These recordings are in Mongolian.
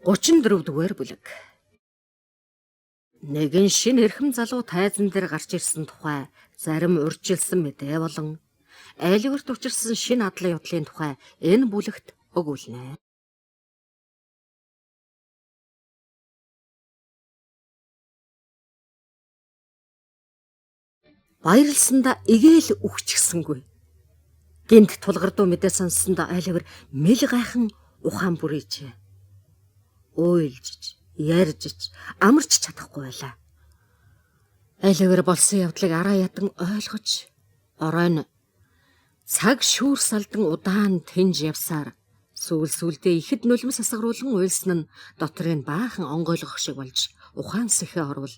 34-р бүлэг. Нэгэн шинэ эрхэм залуу тайзан дээр гарч ирсэн тухай зарим урьдчилсан мэдээ болон айлгүрт учирсан шинэ адлын юдлын тухай энэ бүлэгт өгүүлнэ. Баярлсандаа эгээл үхчихсэнгүй. Гинт тулгардуу мэдээ сонссондоо айлгүр мэл гайхан ухаан бүрийжээ. Уйлжиж, ярьжиж, амарч чадахгүй байлаа. Айлгүр болсон явдлыг араа ядан ойлгож, оройн цаг шүүр салдан удаан тэнж явсаар сүүлдээ ихэд нулимс асгаруулan уйлсан нь доторын баахан онгойлгох шиг болж ухаан сэхэ орвол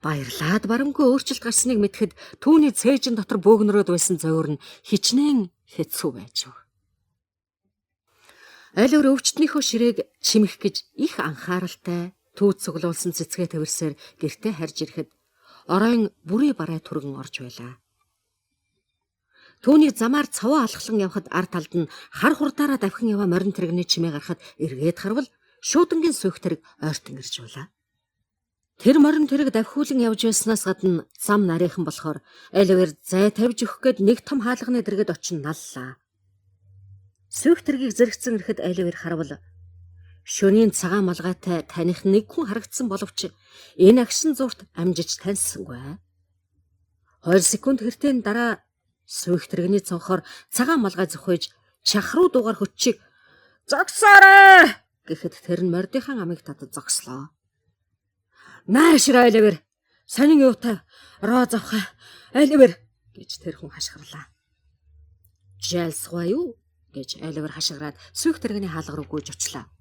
баярлаад барамгүй өөрчлөлт гарсныг мэдхэд түүний цээжин дотор бөөгнөрөөд байсан зовир нь хичнээн хэцүү байж. Айлгүр өвчтнийхөө ширээг чимэх гэж их анхааралтай түүц цуглуулсан цэцгээ тавирсаар гэртээ харж ирэхэд оройн бүрий барай түргэн орж байлаа. Түүний замаар цаваа алхлан явхад ар талд нь хар хурдаараа давхин яваа морин тэрэгний чимээ гарахад эргээд харвал шуудангийн сүйх тэрэг ойртон ирж байлаа. Тэр морин тэрэг давхиулан явж байснаас гадна зам нарийнхан болохоор айлгүр зай тавьж өгөх гээд нэг том хаалганы дэргэд очин наллаа. Сүйх тэргийг зэрэгцэн ирэхэд айлгүр харвал шөнийн цагаан малгайтай таних нэг хүн харагдсан боловч энэ агшин зурт амжиж таньсангүй. 2 секунд хэртийн дараа сүйх тэрэгний цонхоор цагаан малгай зөхөж чахруу дугаар хөтчийг зогсоорой гэхэд тэр нь мордынхан амийг татаж зогслоо. Наашраа айлгүр сонин юутай роо завхаа айлгүр гэж тэр хүн хашгирлаа. Жалсгүй юу гэж айлгүр хашгираад сүйх тэрэгний хаалга руу гүйж очлаа.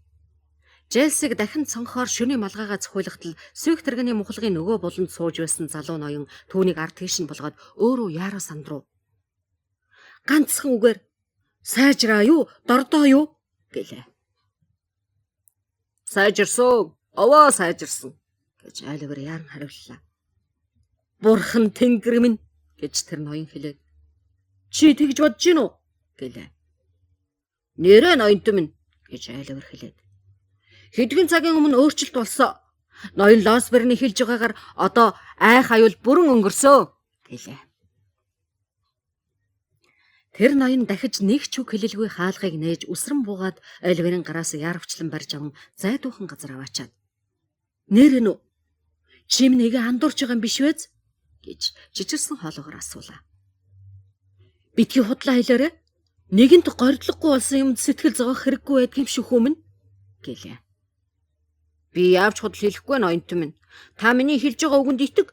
Жалсыг дахин цонхоор шөнийн малгайгаа зөхөөлөхтөл сүйх тэрэгний мухалгын нөгөө буланд сууж байсан залуу ноён түүнийг ард тийш нь болгоод өөрөө яаруу санд руу ганцхан үгээр сайжраа юу дордоо юу гэлээ. Сайжирсан овоо сайжирсан гэж айлгүр яаран хариуллаа. Бурхан тэнгэр минь гэж тэр ноён хэлээд чи тэгж бодож гин үү гэлээ. Нэрэ ноёнт минь гэж айлгүр хэлээд хэдхэн цагийн өмнө өөрчлөлт болсон. Ноён Лосберний хэлж байгаагаар одоо айх аюул бүрэн өнгөрсөө гэлээ. Тэр ноён дахиж нэг ч үг хэлэлгүй хаалгыг нээж үсрэн буугаад айлгүрийн гараас яарвчлан барьж аван зайдуухан газар аваачаад нэр нь чим нэгэ андуурч байгаа юм биш вэз гэж жижигсэн хоолоогоор асуулаа. Битгий худлаа хэлээрэ нэгэнт горьдлоггүй болсон юмд сэтгэл зовох хэрэггүй байдг юм шүү хүмүүн гэлээ. Би явж худал хэлэхгүй ноёнт минь. Та миний хэлж байгаа үгэнд итэг.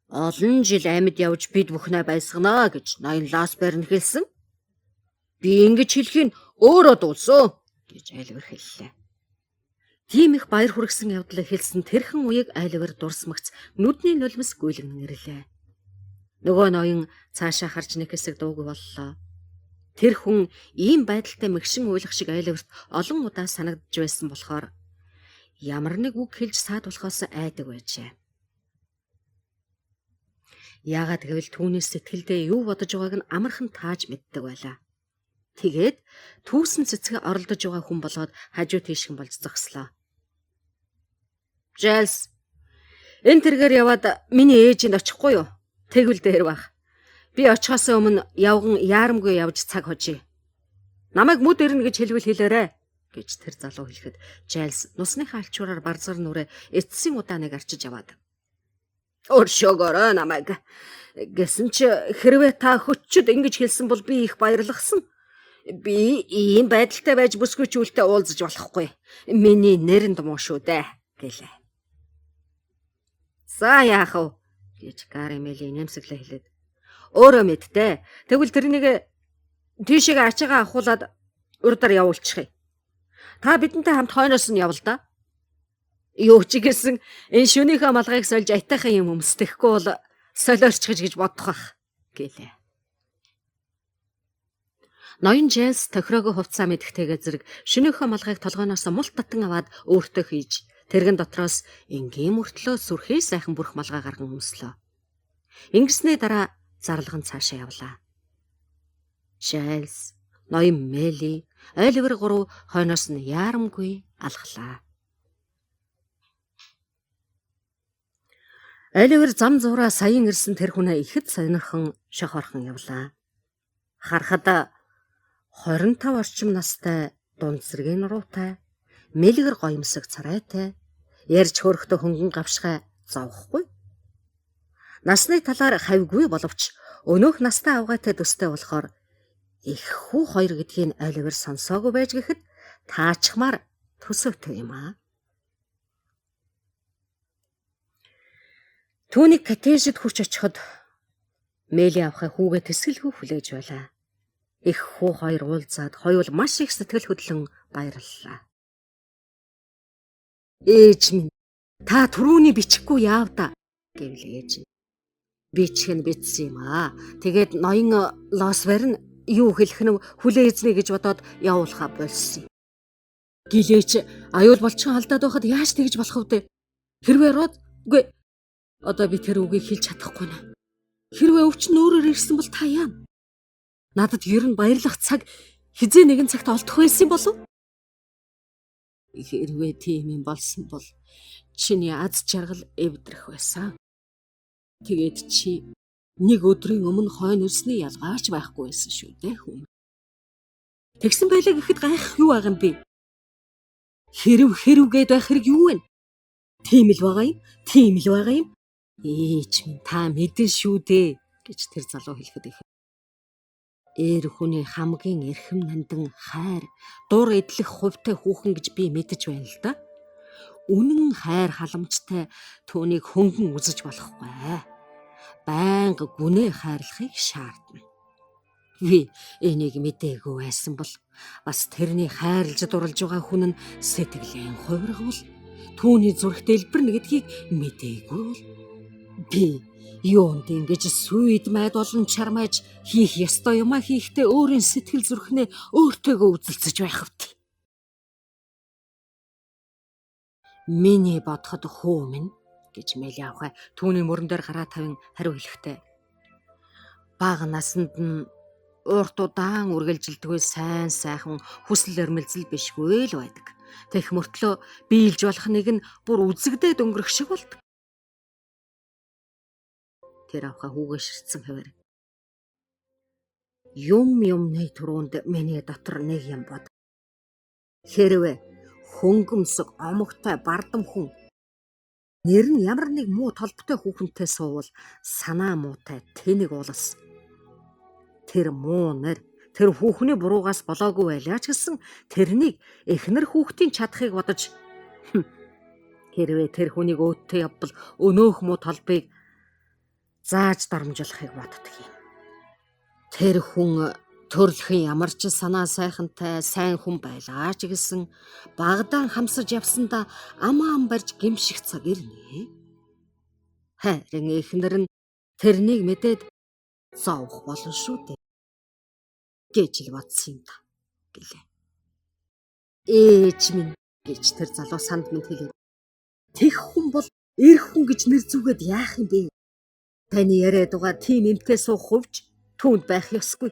Олон жил амьд явж бид бүхнээ байсгана гэж ноён Лосберн хэлсэн. Би ингэж хэлхийн өөрөө дуулсан гэж айлгүр хэллээ. Тийм их баяр хүргэсэн явдлыг хэлсэн тэрхэн үеиг айлгүр дурсмагц нүдний нулимс гүйлгэн нэрлээ. Нөгөө ноён цаашаа харж нэг хэсэг дуугүй боллоо. Тэр хүн ийм байдалтай мэгшин уйлах шиг айлгүрт олон удаа санагдж байсан болохоор ямар нэг үг хэлж саадуулахаас айдаг байжээ. Яагаад гэвэл түүний сэтгэлдээ юу бодож байгааг нь амархан тааж мэддэг байлаа. Тэгээд түүсэн цэцгээ оролдож байгаа хүн болоод хажуу тийшхэн болж зогслоо. Жалс энэ тэргээр яваад миний ээжинд очихгүй юу? Тэгвэл дээр баг. Би очихоос өмнө явган яарамгүй явж цаг хожие. Намайг мүд ирнэ гэж хэлвэл хэлээрэ гэж тэр залуу хэлэхэд Жалс нусныхаа алчуураар барзгар нүрээ эцсийн удааныг арчиж яваад өршөөгөөрөө намайг гэсэн чи хэрвээ та хөччөд ингэж хэлсэн бол би их баярлахсан. Би ийм байдалтай байж бүсгүй ч үлтэ уулзаж болохгүй. Миний нэрэнд муу шүү дээ гэлээ. За яах вэ гэж Гаримели нэмсэглээ хэлээд өөрөө мэдтээ. Тэгвэл тэрнийг тийшээ ачаагаа ахуулаад урдаар явуулчих. Та бидэнтэй хамт хойноос нь явал да. Юу ч гэсэн энэ шөнийхөө малгайг сольж айтайхан юм өмсдөхгүй бол солиорчгож гэж бодох бах гэлээ. Ноён Жалс тохироогоо хувцаа мэдхтэйгээ зэрэг шөнийхөө малгайг толгойноос мулт татан аваад өөртөө хийж тэргэн дотроос энгийн мөртлөө сүрхий сайхан бүрх малгай гарган өмслөө. Ингэснээ дараа зарлган цаашаа явлаа. Жалс ноён Мели, Оливер гурав хойноос нь яарамгүй алхлаа. Оливер зам зураа саяын ирсэн тэр хүнээ ихэд сонирхон шохорхон явлаа. Харахад 25 орчим настай, дунд зэргийн нуруутай, мэлгэр гоёмсог царайтай, ярьж хөөрөхдөө хөнгөн гавшгай зовхгүй. Насны талаар хавьгүй боловч өнөөх настай авгайтай төстэй болохоор их хүү хоёр гэдгийг Оливер сонсоогүй байж гэхэд таачмаар төсөөтэй юм аа. Түүний коттежид хүрч очиход Мели авахаа хүүгээ тэсгэлгүй хүлээж байлаа. Их хүү хоёр уулзаад хоёул маш их сэтгэл хөдлөн баярлалаа. Ээж минь, та түрүүний бичихгүй яав да гэвэл ээж нь. Бичих нь битсэн юм аа. Тэгээд ноён Лосвер нь юу хэлэх нь хүлээ эзнэ гэж бодоод явуулахаа болсон. Гэлээч аюул болчихон алдаад байхад яаж тэгж болох вэ? Хэрвээ үгүй одоо би тэр үгийг хэлж чадахгүй нэ. Хэрвээ өвчин өөрөөр ирсэн бол та яа? Надад ер нь баярлах цаг хизээ нэгэн цагт олдох байсан болов? Хэрвээ тийм юм болсон бол чиний аз жаргал эвдрэх байсан. Тэгээд чи нэг өдрийн өмнө хойно ирсний ялгаач байхгүй байсан шүү дээ хүн. Тэгсэн байлаа гэхэд гайхах юу байгаа юм бэ? Хэрвгээд байх хэрэг юу вэ? Тийм л байгаа юм. Тийм л байгаа юм. Ээж минь та мэдэн шүү дээ гэж тэр залуу хэлэхэд их. Эр хүний хамгийн эрхэм нандин хайр, дур эдлэх хувьтай хүүхэн гэж би мэдэж байна л да. Үнэн хайр халамжтай түүнийг хөнгөн үзэж болохгүй. Байнга гүнээ хайрлахыг шаардна. Би энийг мэдээгүй байсан бол бас тэрний хайрлж дурлж байгаа хүн нь сэтгэлийн хувиргавал түүний зүрх дэлбэрнэ гэдгийг мэдээгүй бол би юунд ингэж сүйд майд болон чармайж хийх ёстой юмаа хийхдээ өөрийн сэтгэл зүрхнээ өөртөөгөө үзэлцэж байх вт. Миний бодоход хүү минь гэж Мели авахай түүний мөрөн дээр гараа тавин хариу хэлэхдээ бага насанд нь урт удаан үргэлжилдэггүй сайн сайхан хүсэл эрмэлзэл бишгүй л байдаг. Тэгэх мөртлөө биелж болох нэг нь бүр үзэгдээд өнгөрөх шиг болдог. Тэр авахаа хүүгээ ширтсэн хэвээр. Юмны түрүүнд миний дотор нэг юм бод. Хэрвээ хөнгөмсөг омогтой бардам хүн нэр нь ямар нэг муу толботой хүүхэнтэй суувал санаа муутай тэнэг уулас. Тэр муу нэр тэр хүүхний буруугаас болоогүй байлаа ч гэсэн тэрнийг эхнэр хүүхдийн чадахыг бодож хэрвээ тэр хүнийг өөдтэй явбал өнөөх муу толбыг зааж дарамжуулахыг боддог юм. Тэр хүн төрөлхөн ямар ч санаа сайхантай сайн хүн байлаа ч гэсэн багадаан хамсаж явсандаа амаан барьж гимших цаг ирнэ. Харин эхнэр нь тэрнийг мэдээд зовох болно шүү дээ гэж л бодсон юм да гэлээ. Ээж минь гэж тэр залуу санд минь хэлээ. Тех хүн бол эр хүн гэж нэр зүгээд яах юм бэ? Таны яриад байгаа тийм эмтэй суух хувьч түүнд байх ёсгүй.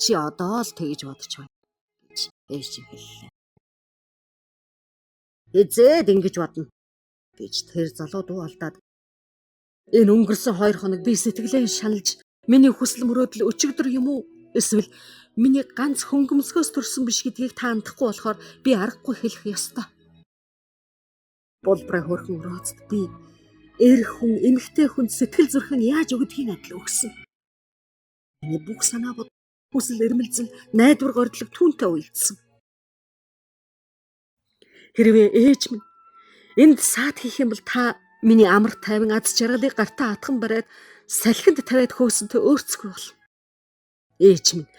Чи одоо л тэгж бодож байна гэж ээж нь хэллээ. Эзээд ингэж бодно гэж тэр залуу дуу алдаад энэ өнгөрсөн 2 хоног би сэтгэлээ шаналж миний хүсэл мөрөөдөл өчигдөр юм уу? Эсвэл миний ганц хөнгөмсгөөс төрсөн биш гэдгийг таандахгүй болохоор би аргагүй хэлэх ёстой. Болбраа хөрхөн ураацд би эр хүн эмэгтэй хүнд сэтгэл зүрх нь яаж өгдгийг адил өгсөн. Миний бүх санаа бод хүсэл эрмэлзэл найдвар гордлог түүнтэй уялдсан. Хэрвээ ээж минь энд саад хийх юм бол та миний амар тайван аз жаргалыг гартаа атхан бариад салхинд тавиад хөөсөнтэй өөрцөхгүй бол. Ээж минь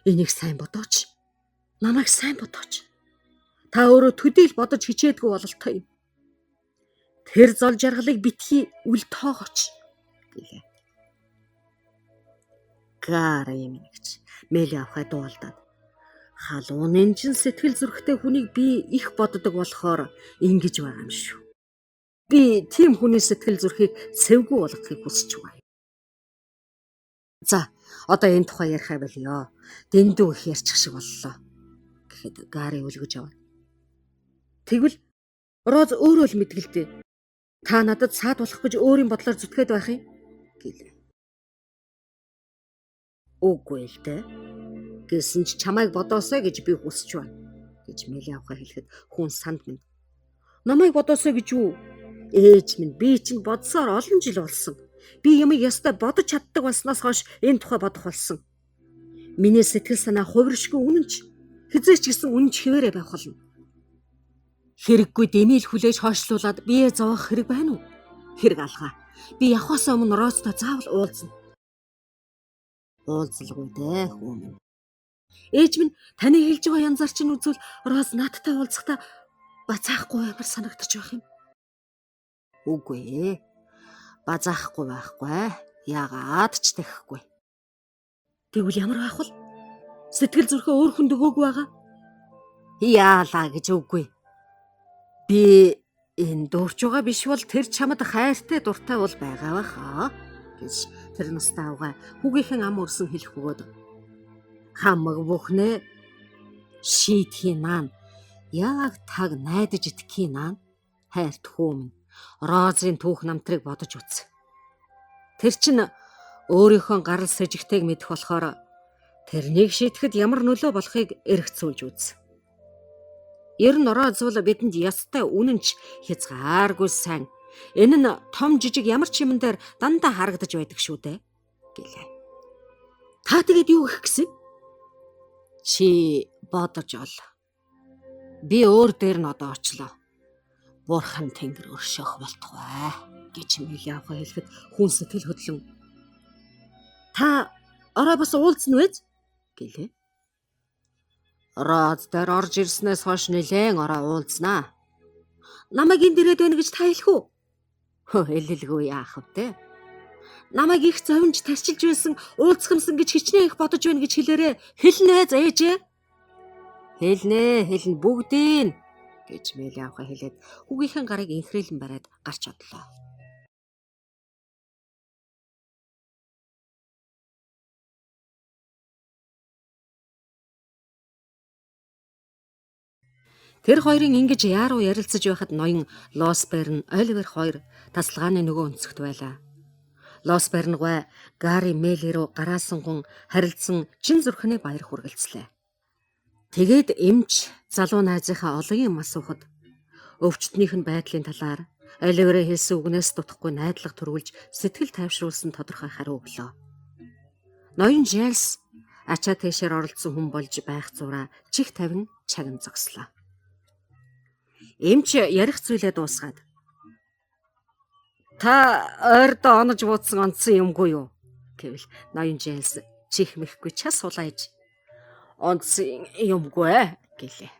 энийг сайн бодооч. Намайг сайн бодооч. Та өөрөө төдийл бодож хичээдгүй бололтой юм. Тэр зол жаргалыг битгий үл тоогооч гэлээ. Гара юм гэж Мели авахай дуулдаад халуунын чин сэтгэл зүрхтэй хүнийг би их боддог болохоор ингэж байгаа юм шүү. Би тийм хүний сэтгэл зүрхийг цэвгүй болгохыг хүсэж байна. За, одоо энэ тухай ярихаа болёо. Дэндүү их ярьчих шиг боллоо. Гэхэд Гари үлгэж аваа. Тэгвэл Роз өөрөө л мэдгэлдээ. Та надад саад болох гэж өөрийн бодлоор зүтгээд байх юм гэлээ. Үгүй л дээ. Гэсэн ч чамайг бодоосоо гэж би хүсэж байна гэж Мели авахаа хэлэхэд хүн санд минь. Намайг бодоосоо гэж юу? Ээж минь би чинь бодсоор олон жил болсон. Би ямыг ястай бодож чаддаг болсноос хойш энэ тухай бодох болсон. Миний сэтгэл санаа хувиршгүй үнэнч хизээч гэсэн үнэнч хэвээрээ байх болно. Хэрэггүй дэмэл хүлээж хойшлуулад бие зовох хэрэг байна уу? Хэрэг алгаа. Би явахаас өмнө Розтой заавал уулзна. Уулзалгүй дээ хүү минь. Ээж минь таны хэлж байгаа янзаар чинь үзвэл Роз надтай уулзахдаа бацаахгүй ямар санагдаж байх юм. Үгүй ээ. Базаахгүй байхгүй. Яагаад ч тэхгүй. Тэгвэл ямар байх вэ? Сэтгэл зүрхээ өөр хүнд өгөөгүй байгаа. Яалаа гэж үгүй. Би энэ дурж байгаа биш бол тэр чамд хайртай дуртай бол байгаа баха гэж тэр настай авгаа хүүгийнхэн ам өрсөн хэлэх бөгөөд хамаг бүхнээ шийтгэхийн наан яг таг найдаж итгэхийн наан хайрт хүүмэн Розын түүх намтрыг бодож үз. Тэр чинь өөрийнхөө гарал сэжигтэйг мэдэх болохоор тэрнийг шийтгэхэд ямар нөлөө болохыг эргцүүлж үз. Ер нь Роз бол бидэнд ястай үнэнч хязгааргүй сайн. Энэ нь том жижиг ямар ч юмн дээр дандаа харагдаж байдаг шүү дээ гэлээ. Та тэгээд юу гэх гэсэн? Чи бодож ол. Би өөр дээр нь одоо очлоо. Бурхан тэнгэр өршөөх болтугай гэж Мели авахаа хэлэхэд хүн сэтгэл хөдлөн. Та орой бас уулзна вэ гэлээ. Роз дээр орж ирснээс хойш нэлээн орой уулзнаа. Намайг энд ирээд байна гэж та хэлэх үү? Хэлэлгүй яах вэ? Намайг их зовж тарчилж байсан, уулзахымсан гэж хичнээн их бодож байна гэж хэлээрээ. Хэлнэ зээжээ. Хэлнэ бүгдийг гэж Мели авахаа хэлээд хүүгийнхэн гарыг инхрээлэн бариад гарч одлоо. Тэр хоёрын ингэж яаруу ярилцаж байхад ноён Лосберн, Оливер хоёр тасалгааны нөгөө өнцөгт байлаа. Лосберн гой Гари Мели рүү гараасангун харилцсан чин зүрхний баяр хүргэлцлээ. Тэгээд эмч залуу найзынхаа олон юм асуухад өвчтнийх нь байдлын талаар Оливерээ хэлсэн үгнээс дутхгүй найдлага төрүүлж сэтгэл тайвшруулсан тодорхой хариу өглөө. Ноён Жайлс ачаа тэшээр оролцсон хүн болж байх зураа чих тавин чагн зогслоо. Эмч ярих зүйлээ дуусгаад. Та ойрдоо онож буудсан онцсон юмгүй юу? Гэвэл ноён Жайлс чих мэхгүй час сулааж. Онцсон юмгүй гэлээ.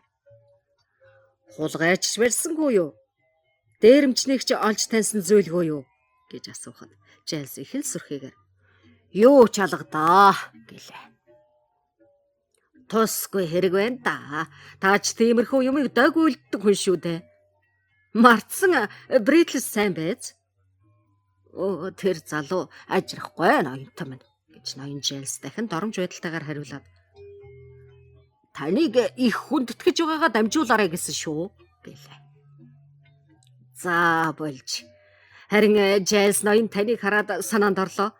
Хулгайч барьсангүй юу? Дээрэмчнийг чи олж таньсан зүйлгүй юу гэж асуухад Жайлс их л сүрхийгээр юу ч алгадаа гэлээ. Тусгүй хэрэг байна да. Таач тиймэрхүү юмыг дог үлддэг хүн шүү дээ. Мартсан Бритлс сайн байц. Оо тэр залуу ажрахгүй ноёнтой минь гэж ноён Жайлс дахин доромж байдалтайгаар хариулаад. Таныг их хүндэтгэж байгаагаа дамжуулаарай гэсэн шүү гэлээ. За болж. Харин Жайлс ноён таныг хараад санаанд орлоо.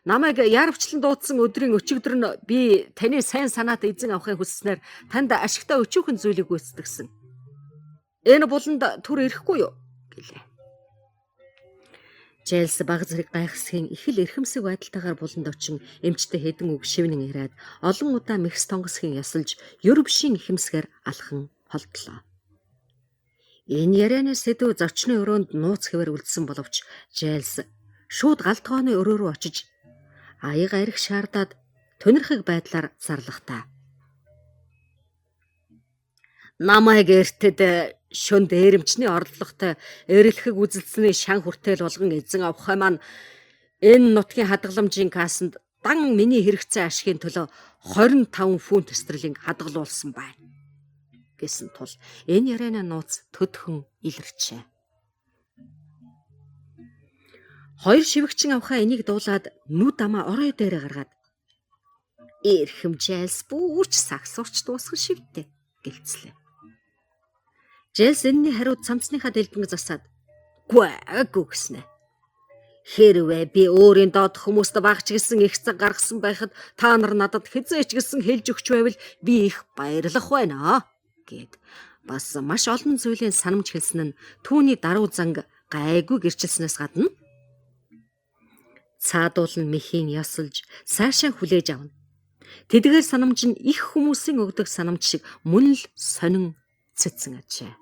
Намайг яарвчлан дуудсан өдрийн өчигдөр нь би таны сайн санаат эзэн авахыг хүсснээр танд ашигтай өчүүхэн зүйлийг гүйцэтгэсэн. Энэ буланд түр ирэхгүй юу гэлээ. Жайлс баг зэрэг гайхсхийн их л эрхэмсэг байдалтайгаар буланд очин эмчтэй хэдэн үг шивнэн ирээд олон удаа мэгс тонгосхийн ясалж Европшийн ихэмсгээр алхан холдлоо. Энэ ярианы сэдв зочны өрөөнд нууц хэвээр үлдсэн боловч Жайлс шууд галтгооны өрөө рүү очиж аяг арх шаардаад тунирхэг байдлаар зарлахтаа. Намайг эртэд шөн дээрэмчний орлоготой эрэлхэг үзэлцсэний шан хүртэл болгон эзэн авахай маань энэ нутгийн хадгаламжийн кассанд дан миний хэрэгцээ ашигын төлөө 25 фунт стерлинг хадгалуулсан байна гэсэн тул энэ ярианы нууц төдхөн илэрчээ. Хоёр шивгчин авахаа энийг дуулаад нүд амаа орой дээрээ гаргаад Эрхэмжээс бүрч сагсууч дуусгах шивтэй гэлцлээ. Жэлс энэний хариуд цамцныхаа дэлбэнг засаад гүг гэснэ. Хэрвээ би өөрийн доод хүмүүст багч гэсэн их цаг гаргасан байхад та нар надад хизээч гэсэн хэлж өгч байвал би их баярлах байна гэд бас маш олон зүйлийн санамж хэлсэн нь түүний даруй занг гайгүй гэрчилснээс гадна цаадуул нь мэхийн ясалж сайшаа хүлээж авна. Тэдгээр санамж нь их хүмүүсийн өгдөг санамж шиг мөн л сонин цэцэн ажээ.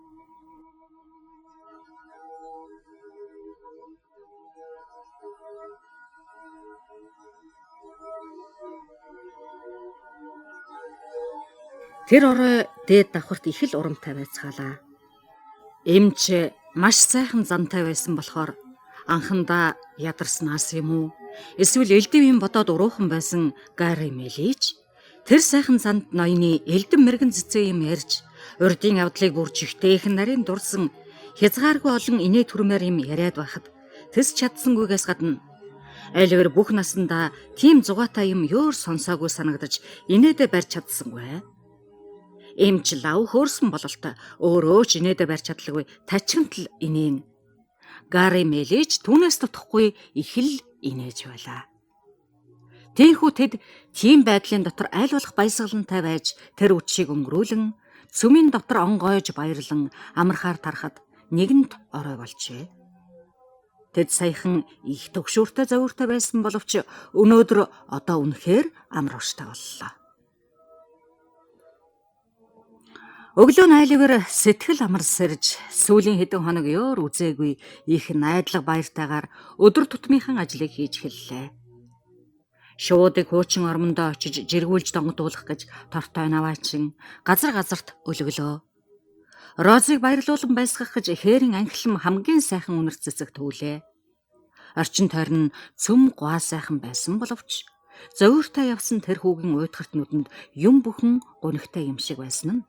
Тэр орой дээд давхарт их л урамтай байцгаалаа. Эмч маш сайхан зантай байсан болохоор анхандаа ядарснаас юм уу? Эсвэл элдэвийн бодоод уруухан байсан Гарри Мэлич тэр сайхан занд ноёны элдэн мэрэгэн цэцээ юм ярьж урдын явдлыг бүр жигтэйхэн нарийн дурсан хязгааргүй олон инээ түрмээр юм яриад байхад тэс чадсангүйгээс гадна Оливер бүх насандаа тийм зугаатай юм ёор сонсоогүй санагдаж инээдэ барьж чадсангүй. Эмч лав хөөрсөн бололтой өөрөө ч инээдэ барьж чадлагүй тачигнтал инээн. Гарри Мэлич түүнээс тутахгүй их л инээж байлаа. Тийхүү тэд тийм байдлын дотор аль болох баясгалантай байж тэр үдшийг өнгөрүүлэн цүмийн дотор онгойж баярлан амархаар тарахад нэгэнт орой болжээ. Тэд саяхан их төгшөөртэй зовиртой байсан боловч өнөөдөр одоо үнэхээр амар ууштай боллоо. Өглөө Оливер сэтгэл амар сэрж сүүлийн хэдэн хоног ёор үзээгүй их найдлага баяртайгаар өдөр тутмынхан ажлыг хийж эхэллээ. Шуудыг хуучин ормондоо очиж жиргүүлж донгодуулах гэж тортой наваачин газарт өлөглөө. Розыг баярлуулан байсгах гэж хээрийн анхлам хамгийн сайхан үнэр цэцэг төвлөө. Орчин тойрон цөм гуа сайхан байсан боловч зовиртой явсан тэр хүүгийн уйтгарт нүдэнд юм бүхэн гунигтай юм шиг байсан нь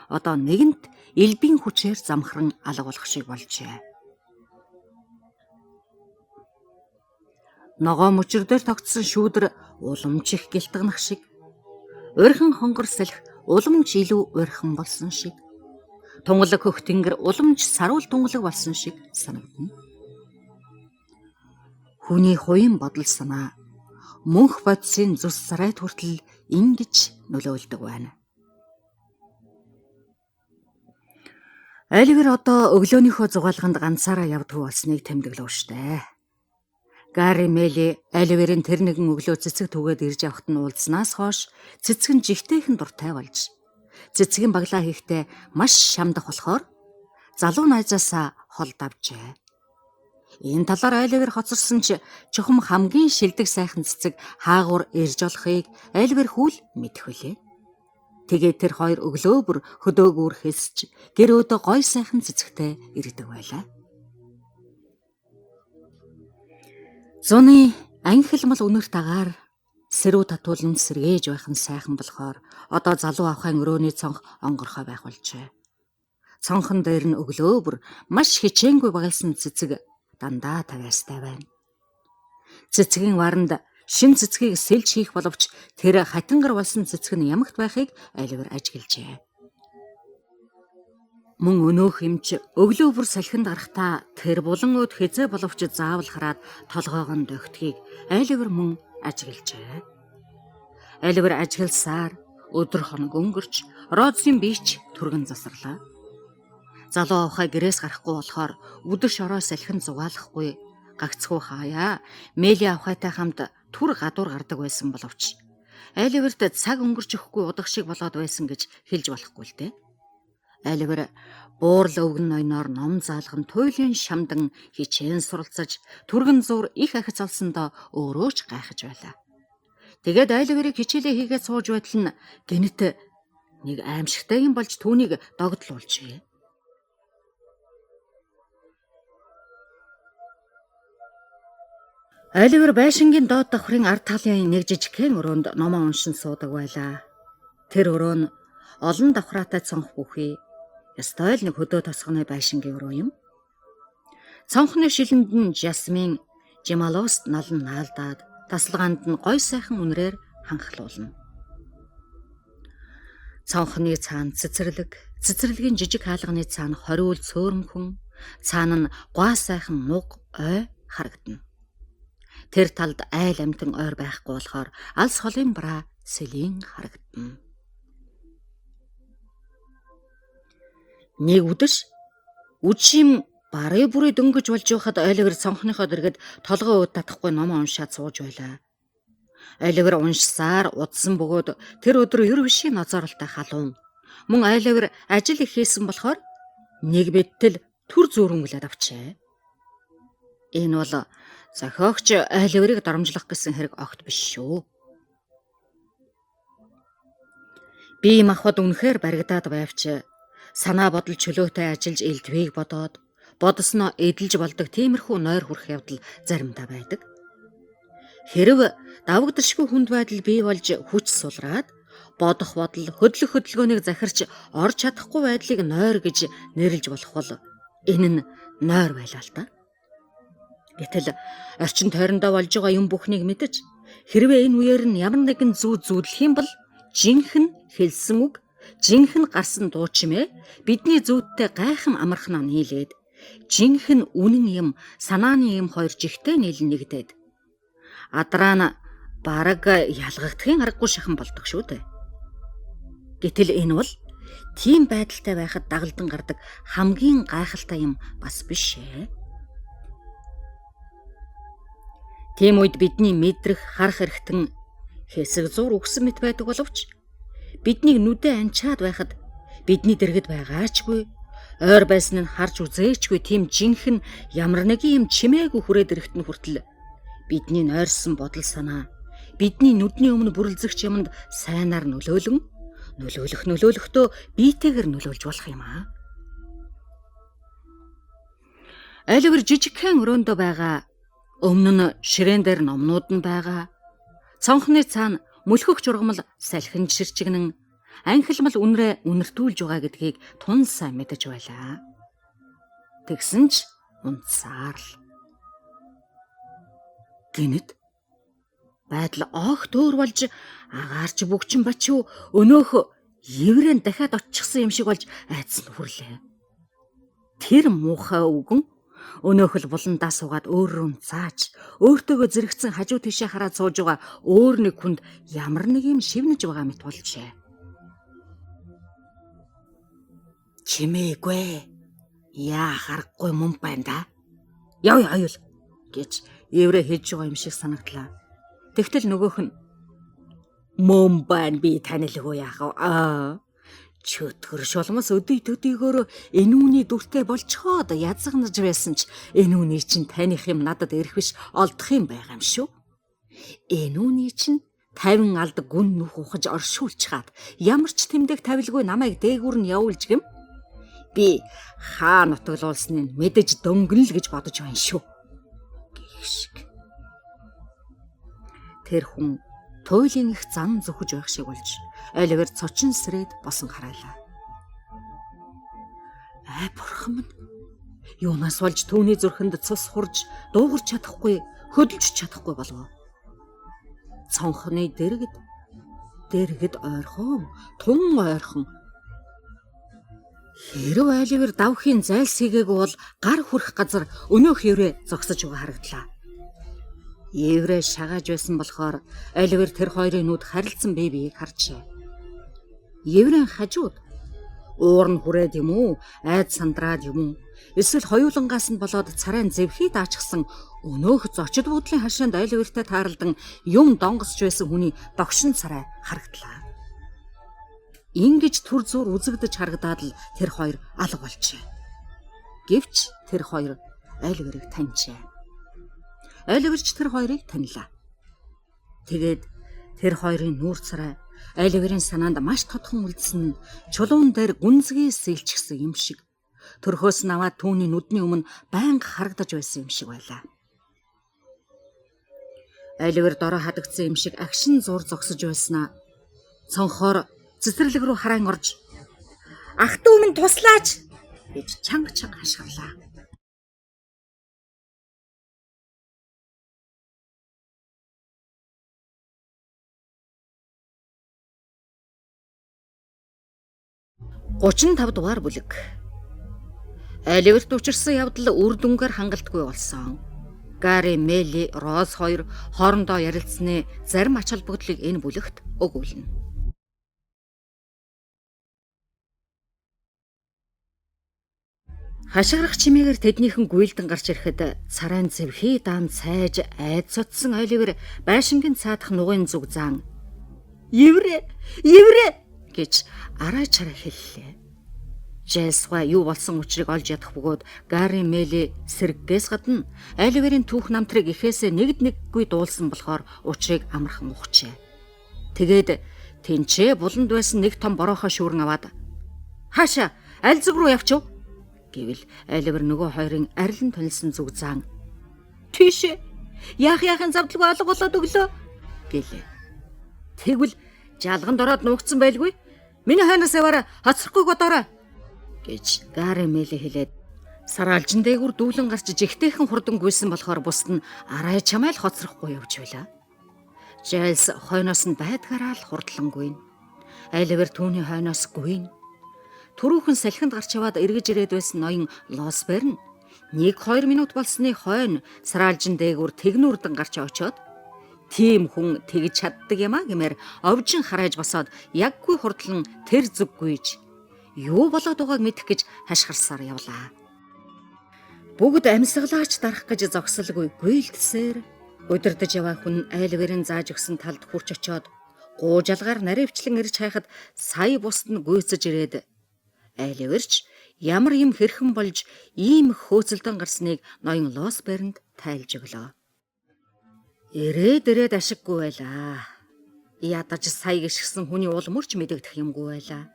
одоо нэгэнт элбийн хүчээр замхран алга болох шиг болжээ. Ногоо мөчөр дээр тогтсон шүүдэр уламж их гэлтгнах шиг, урьхан хонгор салхи уламж илүү урьхан болсон шиг, тунгалаг хөх тэнгэр уламж саруул тунгалаг болсон шиг санагдана. Хүний хуйн бодол санаа мөнх бодисын зүс сарайд хүртэл ингэж нөлөөлдөг байна. Оливер одоо өглөөнийхөө зугаалганд ганцаараа явдгүй болсныг тэмдэглэв штэ. Гарри Мэли Оливерийн тэр нэгэн өглөө цэцэг түгээд ирж явахт нь уулзнаас хойш цэцэг нь жигтэйхэн дуртай болж цэцгийн баглаа хийхдээ маш шамдах болохоор залуу найзаасаа хол давжээ. Энэ талаар Оливер хоцорсон ч чухам хамгийн шилдэг сайхан цэцэг хаагур ирж болохыг Оливер хүл мэдэх үлээ. Тэгээд тэр хоёр өглөө бүр хөдөөгүүр хэлсэж гэр өөдөө гой сайхан цэцэгтэй ирдэг байлаа. Зуны анхилмал өнөрт агаар сэрүү татуулан сэргээж байх нь сайхан болохоор одоо залуу авахын өрөөний цонх онгорхой байх болжээ. Цонхон дээр нь өглөө бүр маш хичээнгүй багалсан цэцэг дандаа тавиастай байна. Цэцгийн варанд шин цэцгийг сэлж хийх боловч тэр хатангар болсон цэцэг нь ямагт байхыг Оливер ажиглажээ. Мөн өнөөх эмч өглөө бүр салхинд гарахтаа тэр булан өд хизээ боловч заавал хараад толгоогоо догтгийг Оливер мөн ажиглажээ. Оливер ажигласаар өдөр хоног өнгөрч Розын бийч түргэн засарлаа. Залуу авахаа гэрээс гарахгүй болохоор өдөр шороо салхинд зугаалахгүй гагцхүү хаяа Мэли авахайтай хамт түр гадуур гардаг байсан боловч Оливерт цаг өнгөрч өгөхгүй удах шиг болоод байсан гэж хэлж болохгүй л дээ. Оливер буурал өвгөн ноёноор ном заалган туйлын шамдан хичээн суралцаж түргэн зур их ахиц олсондоо өөрөө ч гайхаж байлаа. Тэгээд Оливерийг хичээлээ хийгээд сууж байтал нь гэнэт нэг аимшигтай юм болж түүнийг догдлуулжээ. Оливер байшингийн доод давхрын ард талын нэг жижигхэн өрөөнд номоо уншин суудаг байлаа. Тэр өрөө нь олон давхраатай цонх бүхий. Ястай л нэг хөдөө тосгоны байшингийн өрөө юм. Цонхны шилэнд нь жасмин, жималост налан наалдаад, тасалгаанд нь гой сайхан үнрээр ханхлуулна. Цонхны цаана цэцэрлэг, цэцэрлэгийн жижиг хаалганы цаана хориул цөөрмхөн, цаана нь гуа сайхан нуг ой харагдана. Тэр талд айл амтан ойр байхгүй болохоор алс холын бараа сэлийн харагдана. Нэг үдэш үчим барыг бүрээ дөнгөж болж байхад Оливер цонхныхоо дэргэд толгой ууд татахгүй ном уншаад сууж байлаа. Оливер уншсаар удсан бөгөөд тэр өдөр ер бишийн нозооролтой халуун. Мөн Оливер ажил их хийсэн болохоор нэг бэтэл төр зөөрөнгөлөд авчээ. Энэ бол зохиогч Оливерыг доромжлох гэсэн хэрэг огт биш шүү. Би махбод үнэхээр баригдаад байвч санаа бодол чөлөөтэй ажиллаж элдвийг бодоод бодосноо эдэлж болдог тиймэрхүү нойр хүрэх явдал заримдаа байдаг. Хэрв давагдшгүй хүнд байдал бий болж хүч сулраад бодох бодол хөдлөх хөдөлгөөнийг захирч орж чадахгүй байдлыг нойр гэж нэрлэж болох бол энэ нь нойр байлаа л да. Гэтэл орчин тойрондоо болж байгаа юм бүхнийг мэдэж хэрвээ энэ үеэр нь ямар нэгэн зүй зүүдлэх юм бол жинхэнэ хэлсэн үг, жинхэнэ гарсан дуу чимээ бидний зүйдтэй гайхам амархнаа нийлээд жинхэнэ үнэн юм, санааны юм хоёр жигтэй нийлэн нэгдээд адраа нь бараг ялгагдахын аргагүй шахан болдог шүү дээ. Гэтэл энэ бол тийм байдалтай байхад дагалдан гардаг хамгийн гайхалтай юм бас биш ээ. Тийм үед бидний мэдрэх, харах эрхтэн хэсэг зур өгсөн мэт байдаг боловч биднийг нүдэ анчаад байхад бидний дэргэд байгаачгүй, ойр байсан нь харж үзээчгүй тийм жинхэнэ ямар нэгэн юм чимээгүй хүрээд ирэхтэн хүртэл бидний нойрсон бодол санаа бидний нүдний өмнө бүрлзэгч юмд сайнаар нөлөөлөхдөө биетэйгээр нөлөөлж болох юм аа. Оливер жижигхэн өрөөндөө байгаа. Өмнө нь ширээн дээр номнууд нь байгаа. Цонхны цаана мөлхөх жургамал салхин ширчгэнэн анхилмал үнрээ үнэртүүлж байгаа гэдгийг тун сайн мэдэж байлаа. Тэгсэн ч унтсаар л. Гинэд байдал огт өөр болж агаарч бүгчин бачив өнөөх еврэн дахиад очихсан юм шиг болж айдас нь хүрлээ. Тэр муухай үгэн өнөөх л буландаа суугаад өөрөөр нь зааж өөртөөгөө зэрэгцэн хажуу тийшээ хараад сууж байгаа өөр нэг хүнд ямар нэг юм шивнэж байгаа мэт болжээ. Чимээгүй яа харахгүй мөн байна да. Яв аюул гэж еврэ хийж байгаа юм шиг санагдлаа. Тэгтэл нөгөөх нь мөн байна би танилгүй яах вэ? Чөтгөр шулмас төдийгөөр энэ үний дүртэй болцоход язгнаж байсан ч энэ үний чинь таних юм надад ирэх биш олдох юм байгаа юм шүү. Энэ үний чинь 50 алд гүн нүх ухаж оршуулж хаад ямар ч тэмдэг тавилгүй намайг дээгүүр нь явуулж гэм. Би хаа нутаглуулсныг мэдэж дөнгөн л гэж бодож байна шүү. Гихшиг. Тэр хүн туйлын их зан зөвхөж байх шиг болж Оливер цочин сэрээд босон хараалаа. Бурхан минь. Юунаас болж түүний зүрхэнд цус хурж дуугарч чадахгүй, хөдөлж чадахгүй болов. Цонхны дэргэд ойрхон, тун ойрхон. Хэрв Оливер давхын зайлсхийгээгүй бол гар хүрэх газар өнөөх еврэ зогсож байгаа харагдлаа. Еврэ шагааж байсан болохоор Оливер тэр хоёрын нүд харилцсан бие биеийг харжээ. Еврэн хажууд уур нь хүрээд юм уу, айд сандраад юм уу, эсвэл хоёулангаас нь болоод царайн зэвхий даачгсан өнөөх зочид буудлын хашаанд Оливертэй тааралдан юм донгосч байсан хүний догшин царай харагдлаа. Ингиж түр зур үзэгдэж харагдаад л тэр хоёр алга болжээ. Гэвч тэр хоёр Оливерыг таньжээ. Оливерч тэр хоёрыг танилаа. Тэгээд тэр хоёрын нүүр царай Оливерийн санаанд маш тодхон үлдсэн чулуун дээр гүнзгий сэлчихсэн юм шиг. Төрхөөс наваад түүний нүдний өмнө байнга харагдаж байсан юм шиг байлаа. Оливер дороо хадагдсан юм шиг агшин зур зогсож байснаа цонхоор цэцэрлэг рүү хараан орж "Ах дүү минь туслаач" гэж чанга хашгирлаа. 35 дугаар бүлэг. Оливерт учирсан явдал үр дүнгээр хангалтгүй болсон. Гари, Мели, Роз хоёр хоорондоо ярилцсны зарим ач холбогдлыг энэ бүлэгт өгүүлнэ. Хашгирах чимээгээр тэднийхэн гүйлдэн гарч ирэхэд царайн зэвхий даан цайж айд цоцсон Оливер байшингийн цаадах нугын зүг заан "Еврэ! Еврэ!" гэж арай чараа хэллээ. Жэлсва юу болсон учрыг олж ядах бөгөөд Гари, Мели сэргээс гадна Оливерийн түүх намтрыг ихээсээ нэггүй дуулсан болохоор учрыг амархан ухжээ. Тэгээд тэнцээ буланд байсан нэг том бороохоо шүүрэн аваад "Хаашаа? Аль зүг рүү явчих вэ?" гэвэл Оливер нөгөө хоёрын арилан тонилсон зүг заан "Тийш яахын завдалгүй алга болоод өглөө" гэлээ. Тэгвэл жалганд ороод нуугдсан байлгүй. "Миний хойноос яваараа хоцрохгүй годоорой" гэж Гари, Мели хэлээд саралжин дээгүр дүүлэн гарч жигтэйхэн хурдан гүйсэн болохоор бусд нь арай чамайл хоцрохгүй явж байлаа. Жэлс хойноос нь байдгаараа л хурдлангүй. Оливер түүний хойноос гүйн. Түрүүхэн салхинд гарч яваад эргэж ирээд байсан ноён Лосберн 1-2 минут болсны хойно саралжин дээгүр тэгнүрдэн гарч очоод "Тийм хүн тэгж чаддаг юм а" гэмээр овжин харааж босоод яггүй хурдлан тэр зүг гүйж юу болоод байгааг мэдэх гэж хашгирсаар явлаа. Бүгд амьсгалаач дарах гэж зогсолгүй гүйлтсээр удирдах яваа хүн Оливерийн зааж өгсөн талд хурч очоод гуужалгаар наривчлан ирж хайхад сая бусд нь гүйцэж ирээд Оливерч ямар юм хэрхэн болж ийм хөөцөлдөн гарсныг ноён Лосбернд тайлж өглөө. Ирээд ашиггүй байлаа. Ядаж сая гიშгсэн хүний улмөрч мэдэгдэх юмгүй байлаа.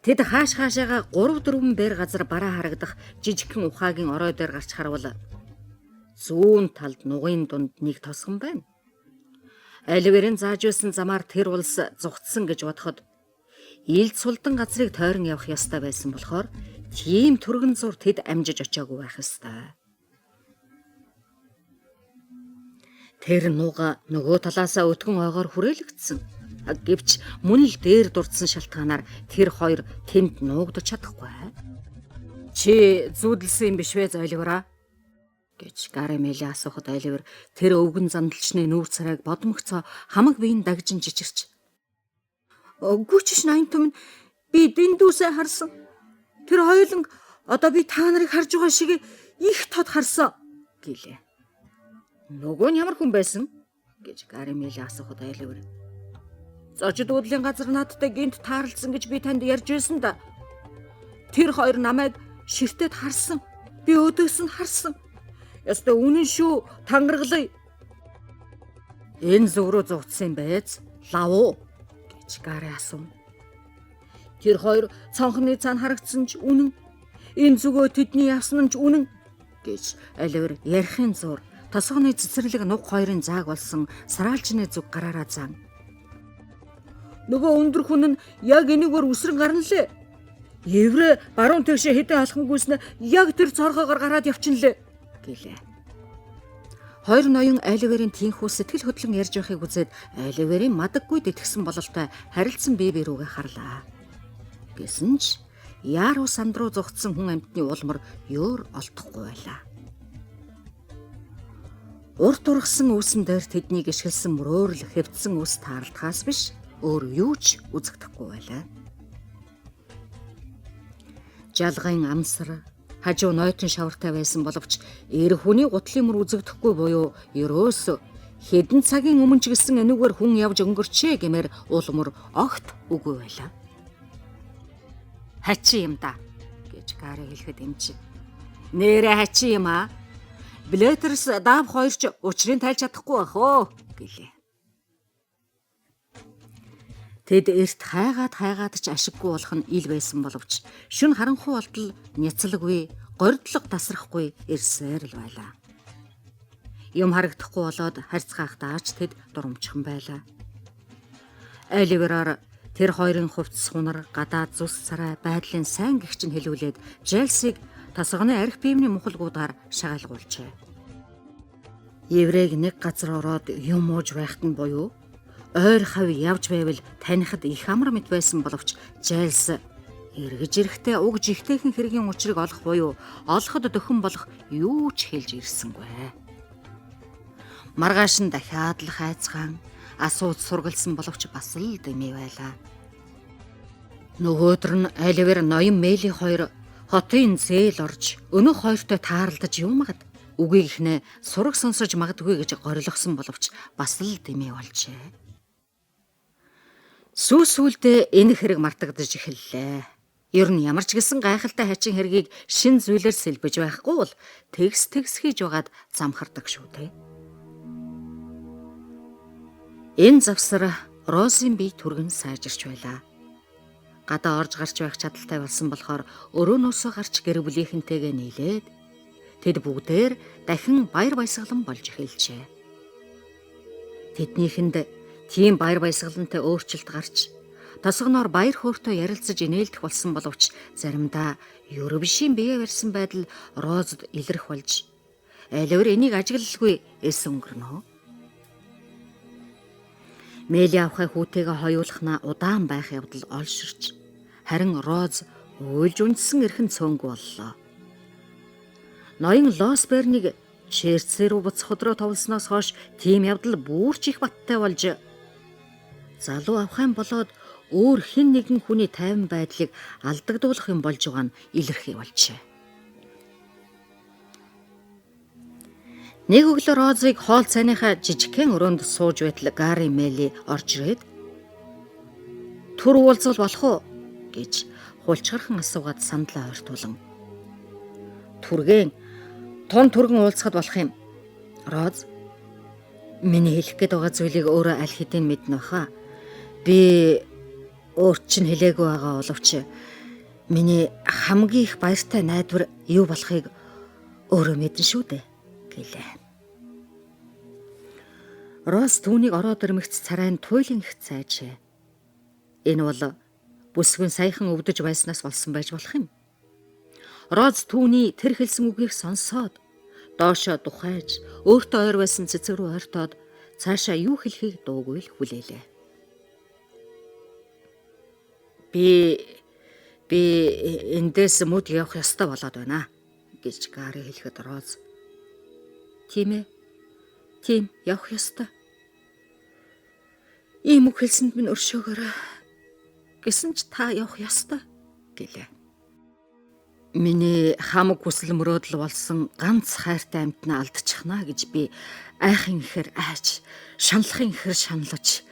Тэд хаашаагаа 3-4 бээр газар бараа харагдах жижигхэн ухаагийн орой дээр гарч харвал зүүн талд нугын дунд нэг тосгон байна. Оливерийн зааж байсан замаар тэр улс зугтсан гэж бодоход илд сулдан газрыг тойрон явах ёстой байсан болохоор тийм түргэн зур тэд амжиж очиагүй байх ёстой. Тэр нуга нөгөө талаасаа өтгөн ойгоор хүрээлэгдсэн. Гэвч мөн л дээр дурдсан шалтгаанаар тэр хоёр тэнд нуугдаж чадахгүй. "Чи зүүдэлсэн юм биш вэ, Оливера?" гэж Гари, Мели асуухад Оливер тэр өвгөн зандалчны нүүр царайг бодмогцоо хамаг биеийн дагжин жижигч "Гүчиш 80 түмэн би дэндүүсээ харсан. Тэр хоёуланг одоо би та нарыг харж байгаа шиг их тод харсан" гэлээ. "Нөгөө нь ямар хүн байсан?" гэж Гари, Мели асуухад Оливер "Зочид уудлын газар надтай гинт таарлцсан гэж би танд ярьж байсан да. Тэр хоёр намайг ширтээд харсан. Би өдөөс нь харсан. Ястаа үнэн шүү, тангаргалаа. Энэ зүг рүү зугтсан байц лав уу?" гэж Гари асуув. "Тэр хоёр цонхны цаана харагдсан ч үнэн. Энэ зүгөө тэдний явсан нь ч үнэн" гэж Оливер ярихын зур тосгоны цэцэрлэг нуг хоёрын зааг болсон саралжны зүг гараараа заан "Нөгөө өндөр хүн нь яг энийгээр үсрэн гарна лээ. Еврэ баруун тэгшээ хэдэн алхамгүйснэ яг тэр цоргоогоор гараад явчихнлээ" гэлээ. Хоёр ноён Оливерийн тийхүү сэтгэл хөдлөн ярьж байхыг үзээд Оливерийн мадаггүй дэтгсэн бололтой харилцсан бие биерүүгээ харлаа. Гэсэн ч яаруу санд руу зугтсан хүн амьтны улмар ёор олдохгүй байлаа. Урт ургасан үүсэн дээр тэднийг ишгэлсэн мөрөөрл хэвдсэн үс таарлахаас биш өөр юу ч үзэгдэхгүй байлаа. Жалгын амсар хажуу нойтон шавартай байсан боловч эр хүний гутлын мөр үзэгдэхгүй буюу ерөөс хэдэн цагийн өмнө ч гэсэн энүүгээр хүн явж өнгөрчээ гэмээр улмөр огт үгүй байлаа. "Хачи юм да" гэж Гари хэлэхэд эмчи "Нэрэ хачи юм а? Блэтерс даав хоёрч учрыг тайлж чадахгүй байх оо" гэлээ. Тэд эрт хайгаад ч ашиггүй болох нь ил байсан боловч шүн харанхуй болтол няцалгүй, горьдлого тасрахгүй ирсээр л байлаа. Юм харагдахгүй болоод харьцгаах дааж тэд дурамчхан байлаа. Оливераар тэр хоёрын хувцс хунар гадаад зүс царай байдлын сайн гихчин хэлүүлээд Жэлсийг тасганы арх биемний мухалгуудаар шагаалгуулжээ. Еврейг нэг газар ороод юм ууж байхад нь буюу ойр хав явж байвал танихад их амар мэт байсан боловч Жайлс эргэж ирэхдээ уг жигтэйхэн хэргийн учрыг олох буюу олоход дөхөн болох юу ч хэлж ирсэнгүй. Маргааш нь дахиад л хайцгаан асууж сургалсан боловч бас л дэмий байлаа. Нөгөөдөр нь Оливер ноён Мэли хоёр хотын зээл орж өнөө хоёртой таарлаж юмгад үгийг ихнэ сураг сонсож магадгүй гэж горилгосон боловч бас л дэмий болжээ. Сүүлдээ энэ хэрэг мартагдаж эхэллээ. Ер нь ямар ч гэсэн гайхалтай хачин хэргийг шин зүйлээр сэлбэж байхгүй бол тэгс хийж байгаад замхардаг шүү дээ. Энэ завсар Розын бие түргэн сайжирч байлаа. Гадаа орж гарч байх чадaltaй болсон болохоор өрөөнөөсөө гарч гэр бүлийнхэнтэйгээ нийлээд тэд бүгдээр дахин баяр баясгалан болж эхэлжээ. Тэднийхэнд тийм баяр баясгалантай өөрчлөлт гарч тосгоноор баяр хөөртэй ярилцаж инээлдэх болсон боловч заримдаа Евробишийн бие барьсан байдал Розд илэрх болж Оливер энийг ажиглалгүй эс өнгөрнө. Мэли авахай хүүтэйгээ хоёулахна удаан байх явдал олширч харин Роз уйлж унтсан эрхэн цөөнгүй боллоо. Ноён Лосбернийг шерцээр буцах өдрөө товлсноос хойш тийм явдал бүрч их баттай болж залуу авахын болоод өөр хэн нэгэн хүний тайван байдлыг алдагдуулах юм болж байгаа нь илэрхий болжээ. Нэг өглөө Розыг хоол цайныхаа жижигхэн өрөөнд сууж байтал Гари Мэли орж ирээд "Түр уулзвал болох уу?" гэж хулчгархан асуугаад сандлаа ойртуулан "Түргэн тун түргэн уулзахад болох юм. Роз, миний хэлэх гээд байгаа зүйлийг өөрөө аль хэдийн мэднэ баха. Би өөрт чинь хэлээгүй байгаа боловч миний хамгийн их баяртай найдвар юу болохыг өөрөө мэдэн шүү дээ" гэлээ. Роз түүнийг ороод ирмэгц царайн туйлын их цайжээ. Энэ бол бүсгүн саяхан өвдөж байснаас болсон байж болох юм. Роз түүний тэр хэлсэн үгийг сонсоод доошоо тухайж өөртөө ойр байсан цэцэг рүү ойртоод цаашаа юу хэлхийг дуугүй л хүлээлээ. Би эндээс мөд явах ёстой болоод байна гэж Гари хэлэхэд Роз "Тийм ээ. Тийм явах ёстой. Ийм үг хэлсэнд минь өршөөгөөрэй. Гэсэн ч та явах ёстой" гэлээ. "Миний хамаг хүсэл мөрөөдөл болсон ганц хайртай амьтнаа алдчихна гэж би айхын ихэр айж, шаналхын ихэр шаналж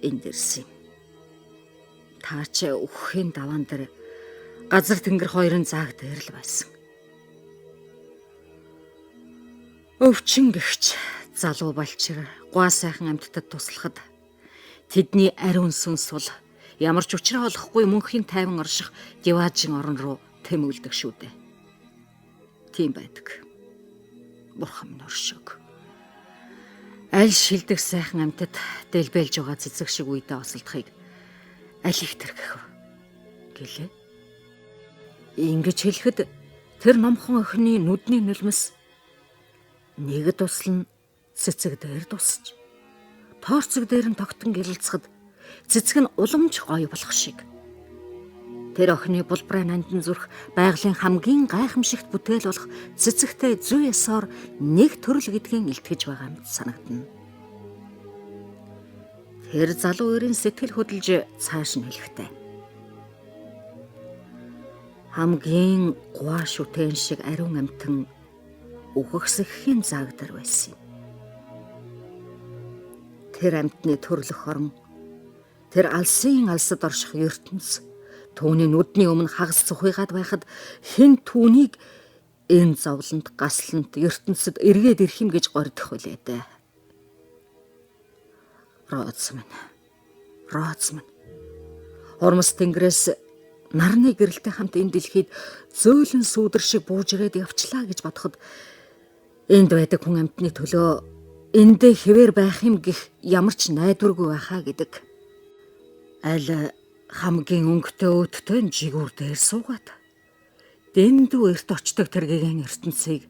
энд ирсэн юм. Та ч өгөхийн даваан дээр газар тэнгэр хоёрын зааг дээр л байсан. Өвчин гихч залуу балчир гуа сайхан амьтдад туслахад тэдний ариун сүнс бол ямар ч учраа олохгүй мөнхийн тайван орших диваажин орон руу тэмүүлдэг шүү дээ. Тийм байдаг. Бурхан минь оршиг. Аль шилдэг сайхан амьтад дэлбэлж байгаа цэцэг шиг үедээ осолдохыг аль их тэргэх вэ гэлээ. Ингэж хэлэхэд тэр номхон охины нүдний нулимс нэг туслан цэцэг дээр тусч тоорцог дээр нь тогтон гэрэлцэхэд цэцэг нь уламж гоё болох шиг. Тэр охины булбраа нандан зүрх байгалийн хамгийн гайхамшигт бүтээл болох цэцэгтэй зүй ёсоор нэг төрөл гэдгийг илтгэж байгаа мэт санагдана. Тэр залуу өрийн сэтгэл хөдлөж цааш нь хэлэхтэй. Хамгийн гуа шүтэн шиг ариун амьтан үхэгсэхийн зааг дээр байсан юм. Тэр амьтны төрлөх орон, тэр алсын алсад орших ертөнц, түүний нүдний өмнө хагас цухигаад байхад хэн түүнийг энэ зовлонд гаслант ертөнцид эргээд ирэх юм гэж гордох үлээ дээ. Роз минь. Ормос тэнгэрээс нарны гэрэлтэй хамт энэ дэлхийд зөөлөн сүүдэр шиг бууж ирээд явчлаа гэж бодоход энд байдаг хүн амьтны төлөө эндээ хэвээр байх юм гэх ямар ч найдваргүй байхаа гэдэг. Аль хамгийн өнгөтэй өөдтэй жигүүр дээр суугаад дэндүү эрт очдог тэр гэгэн ертөнцийг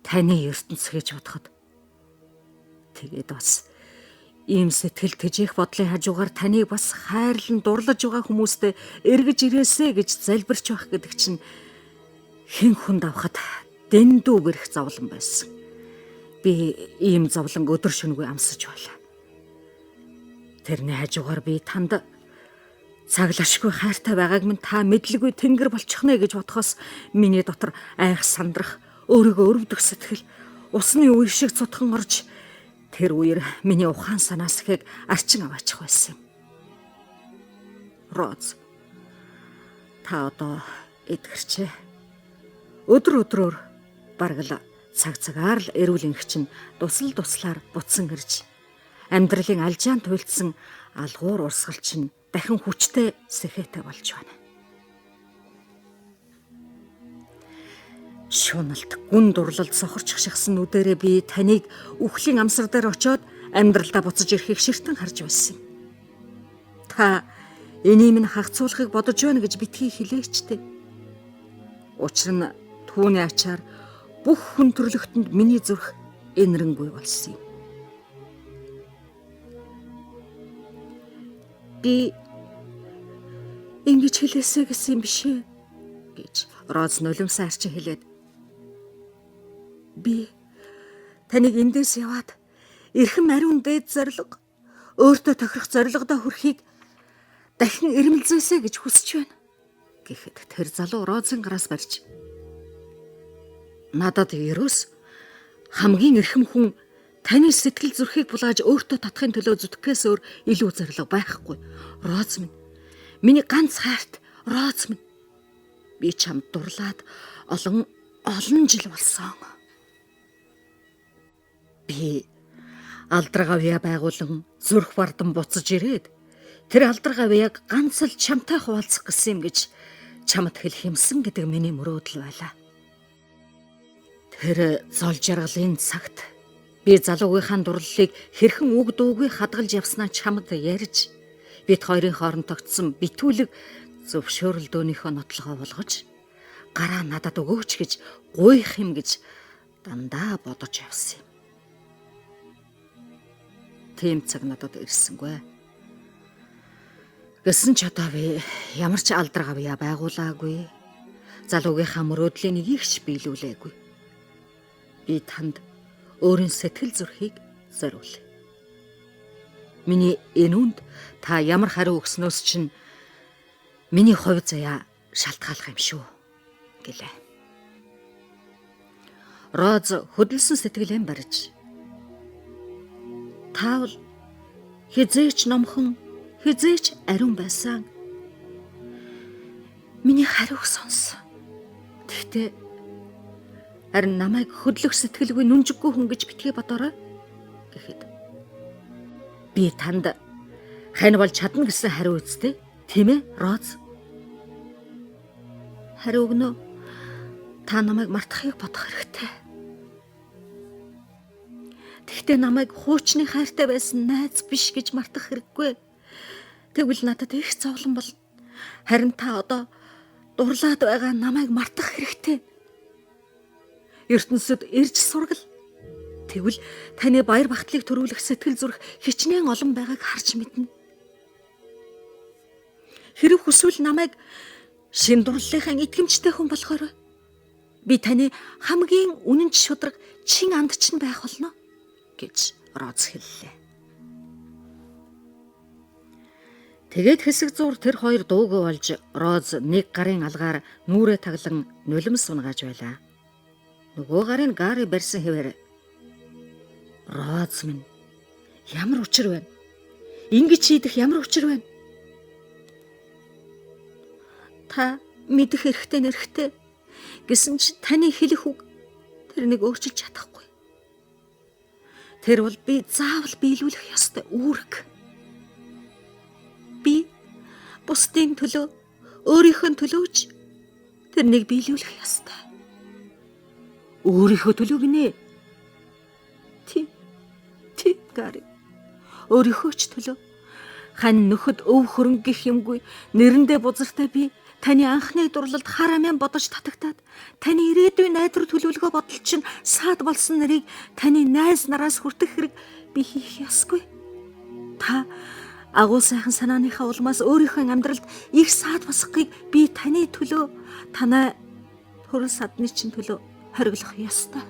таны ертөнц гэж бодоход тэгээд бас Ийм сэтгэл тэжээх бодлын хажуугаар таныг бас хайрлан дурлаж байгаа хүмүүстэй эргэж ирээсэ гэж залбирч байх гэдэг чинь хэн хүнд авахд дэндүү гэрх зовлон байсан. Би ийм зовлон өдөр шөнөгүй амсаж байлаа. Тэрний хажуугаар би танд цаглашгүй хайртай байгааг минь та мэдлгүй тэнгэр болчихно гэж бодхоос миний дотор айх сандрах, өөрийгөө өрөвдөх сэтгэл усны үе шиг цутхан орж тэр үеэр миний ухаан санаас ихийг арчин аваачих байсан юм. Роз, та одоо эдгэрчээ. Өдөр өдрөөр бараг л цаг-цагаар л эрүүл энх чинь туслаар буцсан ирж амьдралын алжаан туйлдсан алгуур урсгал чинь дахин хүчтэй сэхэтэ болж байна. Шуналт гүн дурлалд сохорч шахсан нүдэрээ би таныг үхлийн амсар дээр очиод амьдралдаа буцаж ирэхийг ширтэн харж байсан юм. Та энийг минь хагцуулахыг бодож байна гэж битгий хэлээч дээ. Учир нь түүний ачаар бүх хүн төрлөختөнд миний зүрх энэрэнгүй болсон юм. Би ингэж хэлээсэй гэсэн юм биш ээ гэж Роз нулимсаа арчин хэлээд би таныг эндээс яваад эрхэм ариун дээд зориг өөртөө тохирох зоригдоо хүрэхийг дахин эрмэлзээсэй гэж хүсэж байна гэхэд тэр залуу Розын гараас барьж надад ерөөс хамгийн эрхэм хүн таны сэтгэл зүрхийг булааж өөртөө татахын төлөө зүтгэхээс өөр илүү зориг байхгүй. Роз минь, миний ганц хайрт Роз минь. Би чамд дурлаад олон жил болсон. Би алдаргавья байгуулан зүрх бардан буцаж ирээд тэр алдаргавьяг ганц л чамтай хуваалцах гэсэн юм гэж чамд хэлэх юмсан гэдэг миний мөрөөдөл байлаа. Тэр зол жаргалын цагт би залуугийнхаа дурлалыг хэрхэн үг дуугүй хадгалж явснаа чамд ярьж бид хоёрын хооронд тогтсон битүүлэг зөвшөөрөлдөөнийхөө нотлогоо болгож гараа надад өгөөч гэж гуйх юм гэж дандаа бодож явсан юм. Тийм цаг надад ирсэнгүй. Гэсэн ч одоо би ямар ч алдаргавья байгуулаагүй. Залуугийнхаа мөрөөдлийн нэгийг ч биелүүлээгүй. Би танд өөрийн сэтгэл зүрхийг зориулъя. Миний энэ үнд та ямар хариу өгснөөс чинь миний хувь заяа шалтгааллах юм шүү гэлээ. Роз хөдөлсөн сэтгэлэн барьж таавал хизээч номхон хизээч ариун байсан. Миний хариуг сонс. Тэгтээ харин намайг хөдлөх сэтгэлгүй нүнжиггүй хүн гэж битгий бодорой гэхэд би танд хань бол чадна гэсэн хариу үстэй тийм ээ Роз? Хариу өгнө. Та намайг мартахыг бодох хэрэгтэй. Тэгтээ намайг хуучны хайртай байсан найз биш гэж мартах хэрэггүй. Тэгвэл надад их зовлон болно. Харин та одоо дурлаад байгаа намайг мартах хэрэгтэй. ертөнцид ирж сургал. Тэгвэл таны баяр багтлыг төрүүлэх сэтгэл зүрх хичнээн олон байгааг харж мэднэ. Хэрэг хүсвэл намайг шин дурлалынхаа итгэмжтэй хүн болохоор би таны хамгийн үнэнч шударга чин андчин байх болно гэж Роз хэллээ. Тэгээд хэсэг зур тэр хоёр дуугүй болж Роз нэг гарын алгаар нүрээ таглан нулимс унгааж байлаа. Нөгөө гарын Гари барьсан хэвээр Роз минь ямар учир байна? Ингэж хийдэх ямар учир байна? Та мэдэх эрхтэй гэсэн ч таны хэлэх үг тэрнийг өөрчилж чадахгүй. Тэр бол би заавал биелүүлэх ёстой үүрэг. Би бусдын төлөө өөрийнхөө төлөөч тэрнийг биелүүлэх ёстой. Өөрийнхөө төлөө гинэ. Тий Гари. Өөрийнхөө ч төлөө. Хань нөхөд өв хөрөнгө гэх юмгүй нэрэндээ бузартай би таны анхны дурлалд хар амиан бодож татагтаад таны ирээдүйн найдвар төлөвлөгөө бодол чинь саад болсон нарыг таны найз нараас хүртэх хэрэг би хийх ёсгүй. Та агуу сайхан санааныхаа улмаас өөрийнхөө амьдралд их саад босгохыг би таны төлөө, танай төрөл садны чинь төлөө хориглох ёстой.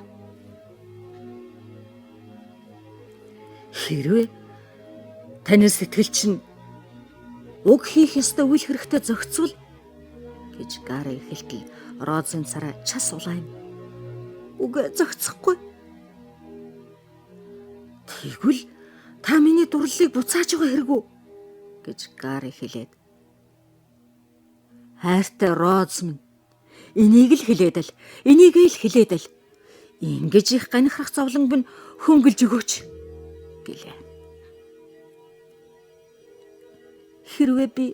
Хэрвээ таны сэтгэл чинь уг хийх ёстой үйл хэрэгтээ зохицвол гэж Гари хэлтэл Розын царай час улаан. Үгүй зохицохгүй. Тэгвэл та миний дурлалыг буцааж байгаа хэрэг үү гэж Гари хэлээд. Хайртай Роз минь, энийг л хэлээд л ингэж их ганихрах зовлонг минь хөнгөлж өгөөч гэлээ. Хэрвээ би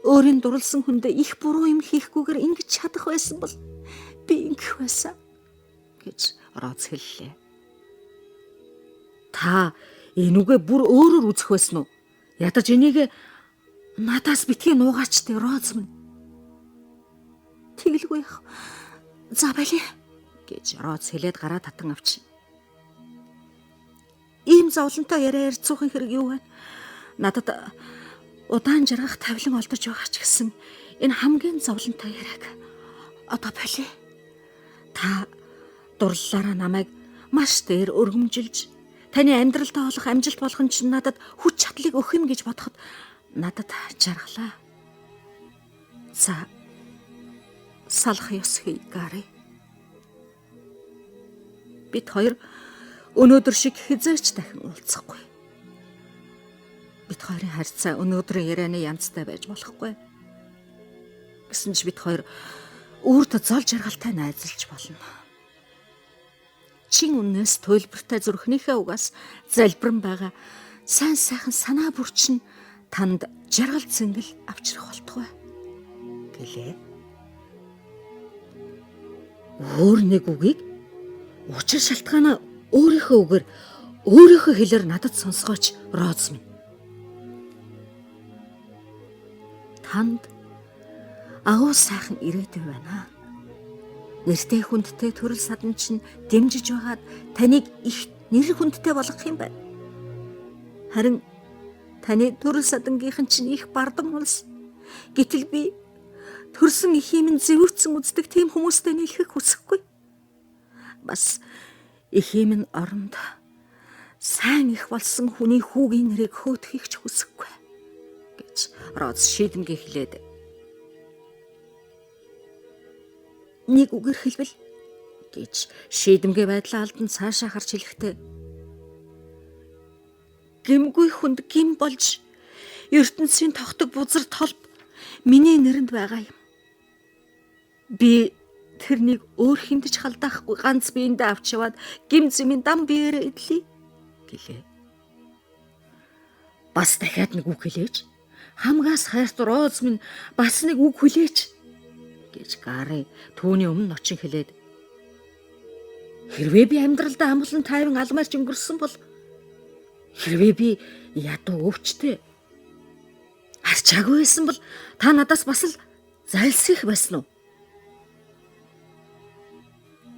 өөрийн дурлсан хүндээ их буруу юм хийхгүйгээр ингэж чадах байсан бол би ингэх байсан гэж Роз хэллээ. Та энүүгээ бүр өөрөөр үзэх байсан уу? Ядаж энийг надаас битгий нуугаач тэ Роз минь. Тэгэлгүй яах. За байлээ гэж Роз хэлээд гараа татан авчи. Ийм зовлонтой яриа ярьцуухан хэрэг юу вэ? Надад удаан жаргах тавилан олдож байгаа ч гэсэн энэ хамгийн зовлонтой яриаг одоо болъё. Та дурлалаараа намайг маш дээр өргөмжилж таны амьдралдаа олох амжилт болгон чинь надад хүч чадлыг өгөх юм гэж бодоход надад жаргалаа. За салах ёс хий Гари. Бид хоёр өнөөдөр шиг хизээч дахин уулзахгүй. Бид хоёрын харьцаа өнөөдрийн ярианы янзтай байж болохгүй. Гэсэн ч бид хоёр үрд зол жаргалтай найзалж болно. Чин үннээс төлбөртэй зүрхнийхээ угаас залбирэн байгаа сайн сайхан санаа бүрч нь танд жаргал зэнгэл авчрах болтугай гэлээ. Өөр нэг үгийг учир шалтгаанаа өөрийнхөө үгээр өөрийнхөө хэлээр надад сонсгооч Роз минь. Танд агуу сайхан ирээдүй байна. Нэртэй хүндтэй төрөл садан чинь дэмжиж байгаад таныг их нэр хүндтэй болгох юм байна. Харин таны төрөл садангийнхан чинь их бардам улс. Гэтэл би төрсөн эхийн минь зэвүүцэн үздэг тийм хүмүүстэй нийлхэх хүсэхгүй. Бас эхийн минь оронд сайн их болсон хүний хүүгийн нэрийг хөөдөхийг ч хүсэхгүй гэж Роз шийдэмгээ хэлээд. Нэг үгээр хэлбэл гэж шийдэмгээ байдлаа алдан цаашаа харж хэлэхдээ гэмгүй хүнд гим болж ертөнцийн тогтог бузар толб миний нэрэнд байгаа юм. Би тэрнийг өөр хиндэж халдаахгүй ганц биендээ авч яваад гим зэмийн дам биеэрээ идлээ гэлээ. Бас дахиад нэг үг хэлээч. Хамгаас хайрт Роз минь бас нэг үг хүлээч гэж Гари түүний өмнө очин хэлээд. Хэрвээ би амьдралдаа амгалан тайван алмаарч өнгөрсөн бол хэрвээ би ядуу өвчтэй арчаагүй байсан бол та надаас бас л зайлсхийх байсан уу?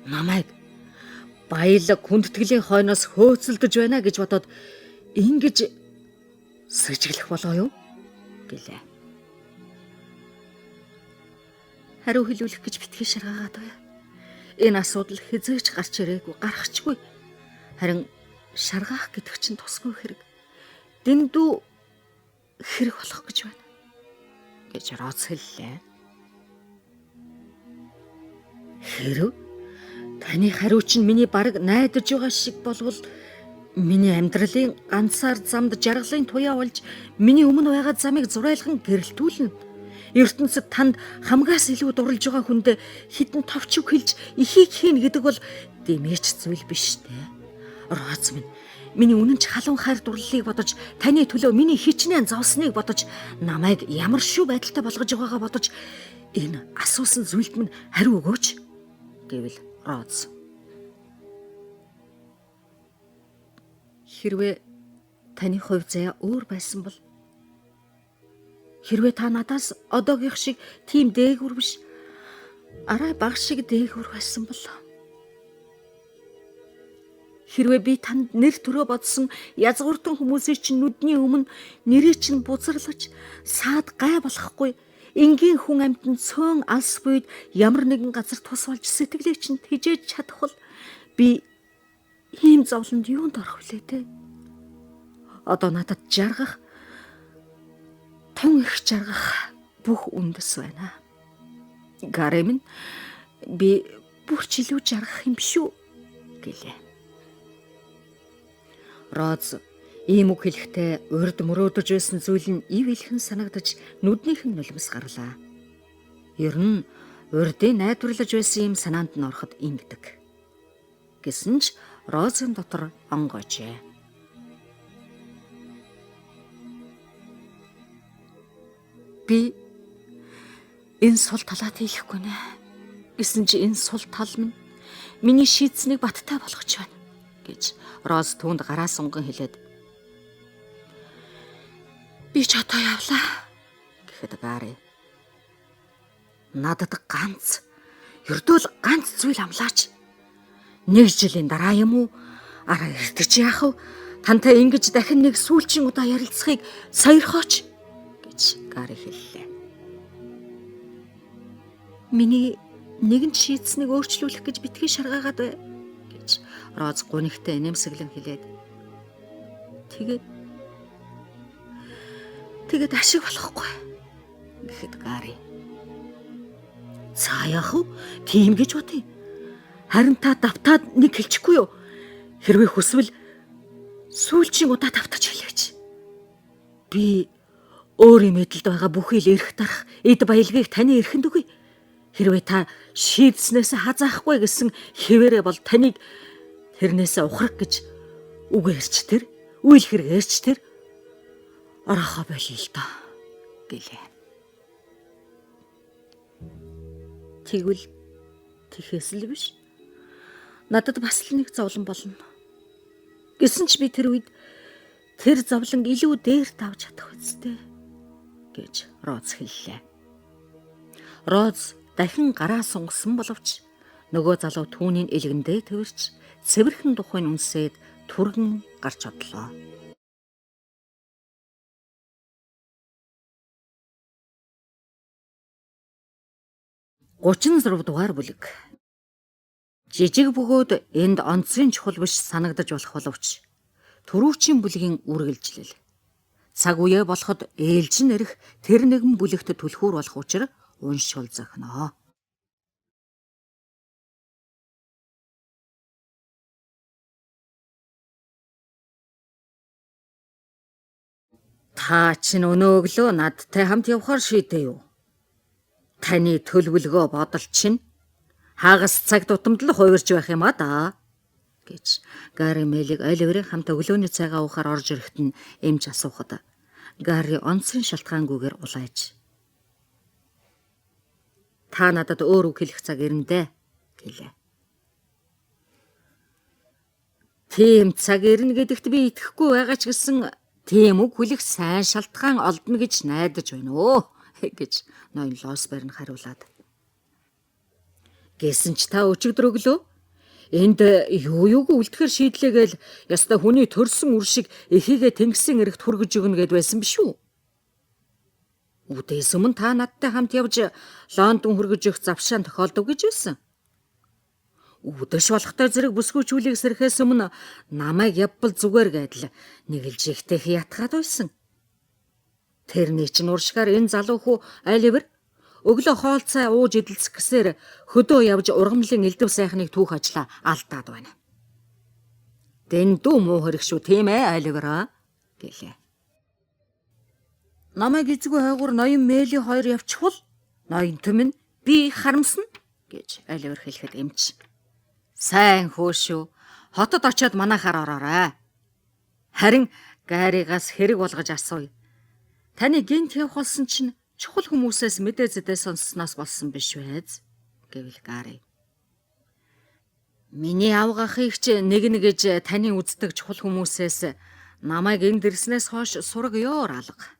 Намайг баялаг хүндэтгэлийн хойноос хөөцөлдөж байна гэж бодоод ингэж сэжиглэх болоо юу гэлээ. Хариу хэлүүлэх гэж битгий шаргаагаад бай. Энэ асуудал хизээч гарч ирээгүй, гарахчгүй. Харин шаргаах гэдэг чинь тусгүй хэрэг. Дэндүү хэрэг болох гэж байна гэж Роз хэллээ. Хэрэг? Таны хариу чинь миний бараг найдаж байгаа шиг болвол миний амьдралын ганцаар замд жаргалын туяа болж миний өмнө байгаа замыг зурайлан гэрэлтүүлнэ. ертөнцид танд хамгаас илүү дурлж байгаа хүнд хитэн товч үг хэлж ихийг хийн гэдэг бол дэмээч зүйл биш дээ. Роз минь, миний үнэн ч халуун хайр дурлалыг бодож, таны төлөө миний хичнээн зовсныг бодож, намайг ямар шүү байдалтай болгож байгаагаа бодож, энэ асуусан зүйлд минь хариу өгөөч гэвэл Роз. Хэрвээ таны хувь заяа өөр байсан бол, хэрвээ та надаас одоогийнх шиг тийм дээгүр биш, арай бага шиг дээгүр байсан бол, Хэрвээ би танд нэр төрөө бодсон язгууртан хүмүүсийн чинь нүдний өмнө нэрээ чинь бузарлаж саад гай болохгүй. Энгийн хүн амьтан цөөн алс буйд ямар нэгэн газар тус болж сэтгэлээ чинь тэжээж чадахгүй би ийм зовлонд юунд орох вүлээ те? Одоо надад жаргах, тун их жаргах бүх үндэс байна. Гари минь би бүр ч илүү жаргах юм шүү гэлээ. Роз ийм үг хэлэхдээ урд мөрөөдөж байсан зүйл нь ив илхэн санагдаж нүднийх нь нулимс гарлаа. Ер нь урдын найдварлаж байсан юм санаанд нь ороход ингэдэг. Гэсэн ч Розын дотор онгойжээ. Би энэ сул талаад хийхгүй нэ. Гэсэн чи энэ сул тал минь миний шийдсэнийг баттай болгож байна гэж Роз түүнд гараа сунган хэлээд би ч одоо явлаа гэхэд Гари надад ганц ердөөл ганц зүйл амлаач. 1 жилийн дараа юм уу? Араа эртэж яах вэ? Тантай ингэж дахин нэг сүүлчийн удаа ярилцахыг сойрхооч гэж Гари хэллээ. Миний нэгэн шийдсэнийг өөрчлүүлэх гэж битгий шаргаагаад бай гэж Роз гунигтай инээмсэглэн хэлээд тэгээд ашиг болохгүй гэхэд Гари цаа яах вэ? Тийм гэж бодъё. Харин та давтаад нэг хэлчихгүй юу? Хэрвээ хүсвэл сүүлчийн удаа давтаж хэлээч. Би өөрийн мэдлэлд байгаа бүхий л эрх тарах эд баялагийг таны эрхэнд өгье. Хэрвээ та шийдснээс хазаахгүй гэсэн хэвээрээ бол таныг тэрнээсээ ухрах гэж үг ярьч тэр, үйл хэрэг ярьч тэр орохоо болъё л доо гэлээ. Тэгвэл тэхээс л биш. Надад бас л нэг зовлон болно. Гэсэн ч би тэр үед тэр зовлон илүү дээр тавж чадах үстэй гэж Роз хэллээ. Роз дахин гараа сунгасан боловч нөгөө залуу түүний элгэндээ тэрч цэвэрхэн тухайн үнсээд түргэн гарч одлоо. Гучин 6 дугаар бүлэг. Жижиг бөгөөд энд онцгийн чухал биш санагдаж болох боловч түрүүчийн бүлгийн үргэлжлэл. Цаг үеэ болоход ээлжин ирэх тэр нэгэн бүлэгт түлхүүр болох учраас уншвал зохиноо. Та чинь өнөө өглөө надтай хамт явахаар шийдээ юу? Таны төлөвлөгөө бодол чинь хагас цаг тутамд л хувирч байх юм а да гэж Гари Мэлиг Оливерийн хамт өглөөний цайгаа уухаар орж ирэхэд нь эмч асуухад Гари онцгийн шалтгаангүйгээр улайж та надад өөр үг хэлэх цаг ирэндэ гэлээ. Тийм цаг ирнэ гэдэгт би итгэхгүй байгаа ч гэсэн тийм үг хэлэх сайн шалтгаан олдно гэж найдаж байна өө гэж ноён Лосберн хариулаад. Гэсэн ч та өчигдөр өглөө энд юу үлдэхэр шийдлээгээл яста хүний төрсөн үр шиг эхийгээ тэнгисийн эрэгт хүргэж өгнө гэд байсан биш үү? Үдээс өмнө та надтай хамт явж Лондон хүргэж өгөх завшаан тохиолдов гэж байсан. Үдэш болохтой зэрэг бүсгүйчүүлийг сэрхээс өмнө намайг явбал зүгээр гэдэл нэг л жигтэй хятгаад байсан. Тэрний чинь уршгаар энэ залуу хүү Оливер өглөө хоол цай ууж идэлцэх гэсээр хөдөө явж ургамлын элдв сайхныг түүх ажлаа алдаад байна. Дэндүү муу хэрэг шүү тийм ээ Оливер гэлээ. Намайг эзгүй хайгуур ноён Мэли хоёр явчихвал ноён төмөн би харамсна гэж Оливер хэлэхэд эмч. Сайн хөө шүү. Хотод очиод манайхаар ороорой. Харин Гаригаас хэрэг болгож асууя. Таны гинт явах болсон чинь чухал хүмүүсээс мэдээ зэдээ сонссноос болсон биш байз гэвэл Гари. Миний авгахыг ч нэг таны үздэг чухал хүмүүсээс намайг энд ирснээс хойш сураг ёор алга.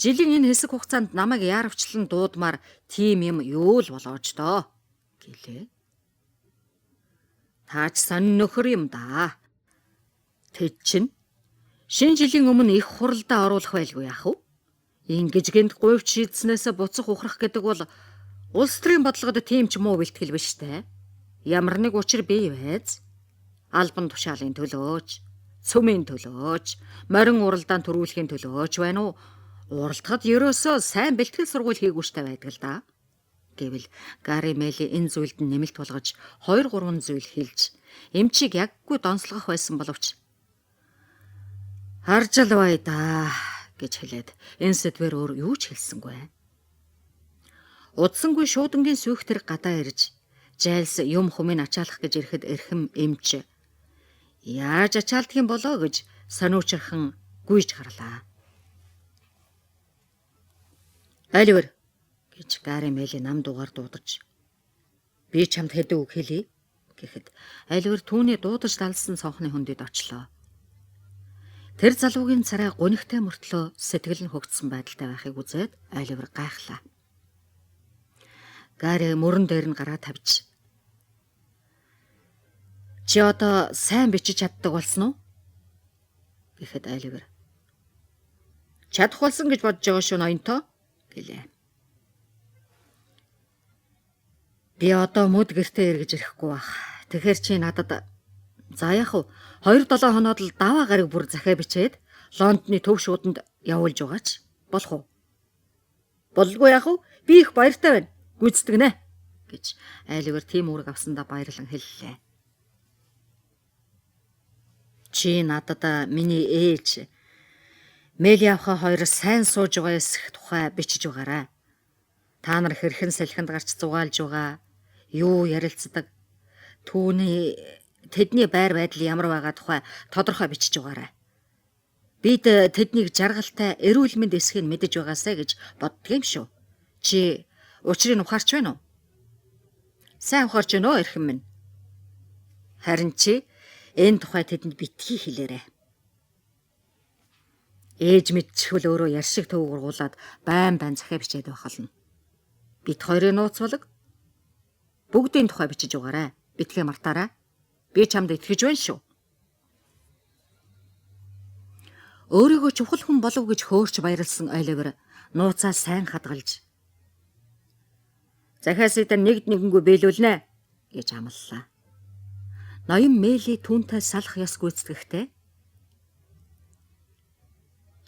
Жилийн энэ хэсэг хугацаанд намайг яарвчлан дуудмаар тийм юм юу л болооч доо гэлээ. Таач сонин нөхөр юм да. Тэд чинь шинэ жилийн өмнө их хуралдаа оруулах байлгүй яах вэ? Ингэж гэнт гуйвч шийдснээс буцах ухрах гэдэг бол улс төрийн бодлогод тийм ч муу бэлтгэл биш дээ. Ямар нэг учир бий байз. Албан тушаалын төлөөч, цөмийн төлөөч, морин уралдаан төрүүлэхийн төлөөч байна уу? Уралдахад ерөөсөө сайн бэлтгэл сургууль хийгүүштэй байдаг л да. Гэвэл Гари Мели энэ зүйлд нэмэлт болгож 2-3 зүйл хэлж эмчийг яггүй донслогох байсан боловч харж л бай да гэж хэлээд энэ сэдвэр өөр юу ч хэлсэнгүй. Удсангүй шуудангийн сүйх тэр гадаа ирж Жайлс юм хүмийг ачаалах гэж ирэхэд эрхэм эмч яаж ачаалдах юм болоо гэж сониучрхан гүйж гарлаа. Оливер гэж Гари Мели нам дуугаар дуудаж би чамд хэдэн үг хэлье гэхэд Оливер түүний дуудаж далсан цонхны хөндөд очлоо. Тэр залуугийн царай гунигтай мөртлөө сэтгэл нь хөгжсөн байдалтай байхыг үзээд Оливер гайхлаа. Гари мөрөн дээр нь гараа тавьж чи одоо сайн бичиж чаддаг болсон уу гэхэд Оливер чадах болсон гэж бодож байгаа шүү ноёнтоо гэлээ. Би одоо мөд гэртээ эргэж ирэхгүй бах. Тэгэхээр чи надад за яах вэ? 2-7 хоноод л даваа гараг бүр захиа бичээд Лондоны төв шууданд явуулж байгаач болох уу? Болгүй яах вэ? Би их баяртай байна. Гүйцэтгэнэ гэж Оливер тийм үүрэг авсандаа баярлан хэллээ. Чи надад миний ээж Мели авха хоёр сайн сууж байгаа эсэх тухай бичиж байгаарай. Та нар хэрхэн салхинд гарч зугаалж байгаа, юу ярилцдаг, тэдний байр байдал ямар байгаа тухай тодорхой бичиж байгаарай. Бид тэднийг жаргалтай эрүүл мэнд эсхийг мэдэж байгаасаа гэж боддгийм шүү. Чи учрыг ухаарч байна уу? Сайн ухаарч байна уу эрхэм минь? Харин чи энэ тухай тэдэнд битгий хэлээрэй. Ээж мэдчихвэл өөрөө яршиг төв ургуулад байн захиа бичээд байх болно. Бид хоёрын нууцвалаг бүгдийн тухай бичиж байгаарай. Битгээ мартаарай. Би чамд итгэж байна шүү. Өөрийгөө чухал хүн болов гэж хөөрч баярлсан Оливер нууцаа сайн хадгалж захиасыг нэгднэггүй биелүүлнэ гэж амлалаа. Ноён Мели түүнтэй салах ёс гүйцэтгэхдээ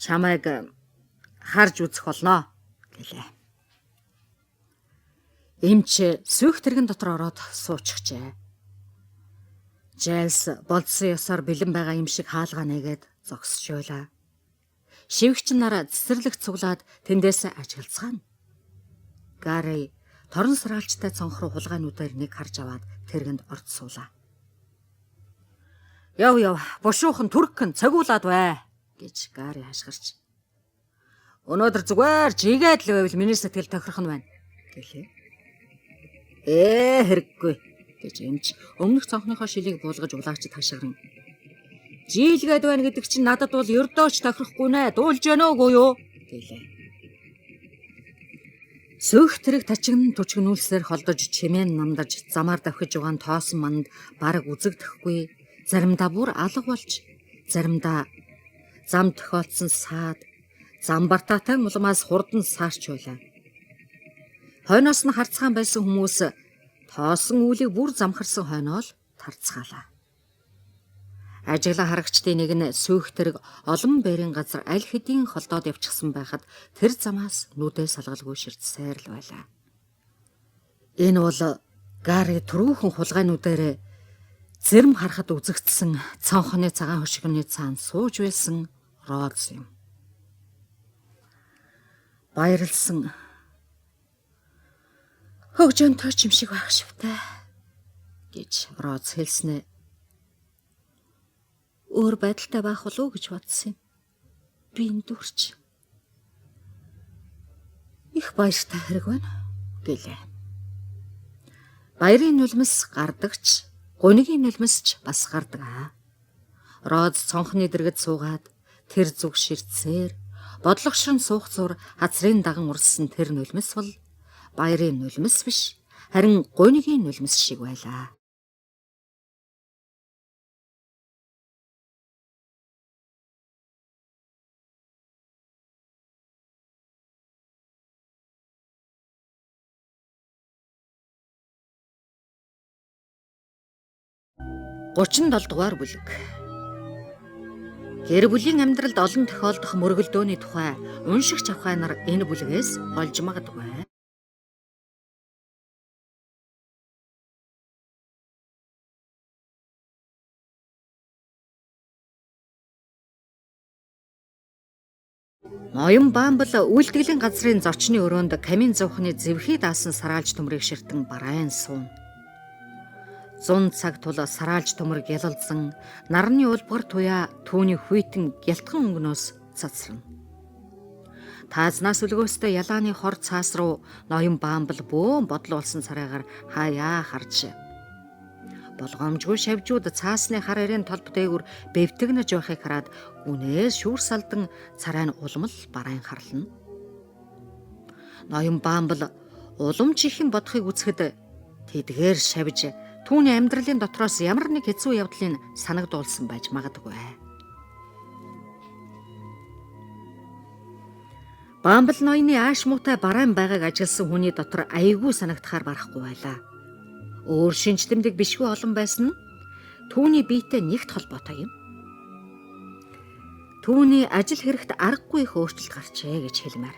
чамайг харж үзэх болно гэлээ. Эмч сүйх тэрэгэн дотор ороод суучихжээ. Жайлс болдсон ёсоор бэлэн байгаа юм шиг хаалгаа нэгээд зогсчихлаа. Шивгч нар цэцэрлэг цуглаад тэндээс ажиглацгаана. Гари торон саралчтай цонх руу хулгайнуудаар нэг харж аваад тэргэнд орд суулаа. Яв бушуухан түргэн цагуулаад бай гэж Гари хашгирч. Өнөөдөр зүгээр жигээд л байвал миний сэтгэл тохирох нь байна гэлээ. Хэрэггүй гэж эмч өмнөх цонхныхоо шилийг буулгаж улаагчд хашгиран. Жийлгээд байна гэдэг чинь надад бол ердөөч тохирохгүй нэ. Дуулж байна уугүй юу гэлээ. Сүйх тэрэг тачигн түчгнүүлсээр холдож чимээн намдаж замаар давхиж байгаа тоосон манд бараг үзэгдэхгүй, заримдаа бүр алга болж, заримдаа зам тохиолдсон саад, зам бартаатай улмаас хурдан саарч байлаа. Хойноос нь харцгаан байсан хүмүүс тоосон үлийг бүр замхарсан хойноо л тарцгаалаа. Ажиглаа харагчдын нэг нь сүйх тэрэг олон бэрийн газар аль хэдийн холдоод явчихсан байхад тэр замаас нүдээ салгалгүй ширтсээр л байлаа. Энэ бол Гари түрүүхэн хулгайнуудаараа зэрэм харахад үзэгдсэн цонхны цагаан хөшгөний цаана сууж байсан Роз юм. Баярлсан хөгжөнтэй ч юм шиг байх шивтэй гэж Роз хэлснэ. Өөр байдалтай байх болов уу гэж бодсон юм. Би энэ дүрч их баяртай хэрэг байна гэлээ. Баярын нулимс гардагч, гунигийн нулимс ч бас гардаг аа. Роз цонхны дэргэд суугаад тэр зүг ширтсээр бодлогошрон суух зур хацрын даган урссан тэр нулимс бол баярын нулимс биш, харин гунигийн нулимс шиг байлаа. 37 дугаар бүлэг. Гэр бүлийн амьдралд олон тохиолдох мөргөлдөөний тухай уншигч авхай нар энэ бүлгээс олж магадгүй. Ноён Бамбал үйлдэглийн газрын зочны өрөөнд камин зовхны зэвхий даасан сараалж төмрийг ширтэн барайн суун. 100 цаг тул сараалж төмөр гялалзан нарны улбар туяа түүний хүйтэн гялтхан өнгнөөс цацрана. Таазнаас өлгөөстэй ялааны хор цаас руу ноён Бамбал бөөн бодлуулсан царайгаар хаяа харж болгоомжгүй шавжууд цаасны хар ирэн толб дээгүр бэвтэгнэж байхыг хараад гүнээс шүүр салдан царай нь улмал барайн харлана. Ноён Бамбал улам чихэн бодохыг үзэхэд тэдгээр шавж түүний амьдралын дотроос ямар нэг хэцүү явдлыг санагдуулсан байж магадгүй. Бамбал ноёны ааш муутай барайн байгааг ажилласан хүний дотор аяйгүй санагдахаар барахгүй байлаа. Өөр шинжлэмдэг бишгүй олон байсан нь түүний биетэй нэгт холбоотой юм. Түүний ажил хэрэгт аргагүй их өөрчлөлт гарчээ гэж хэлмээр.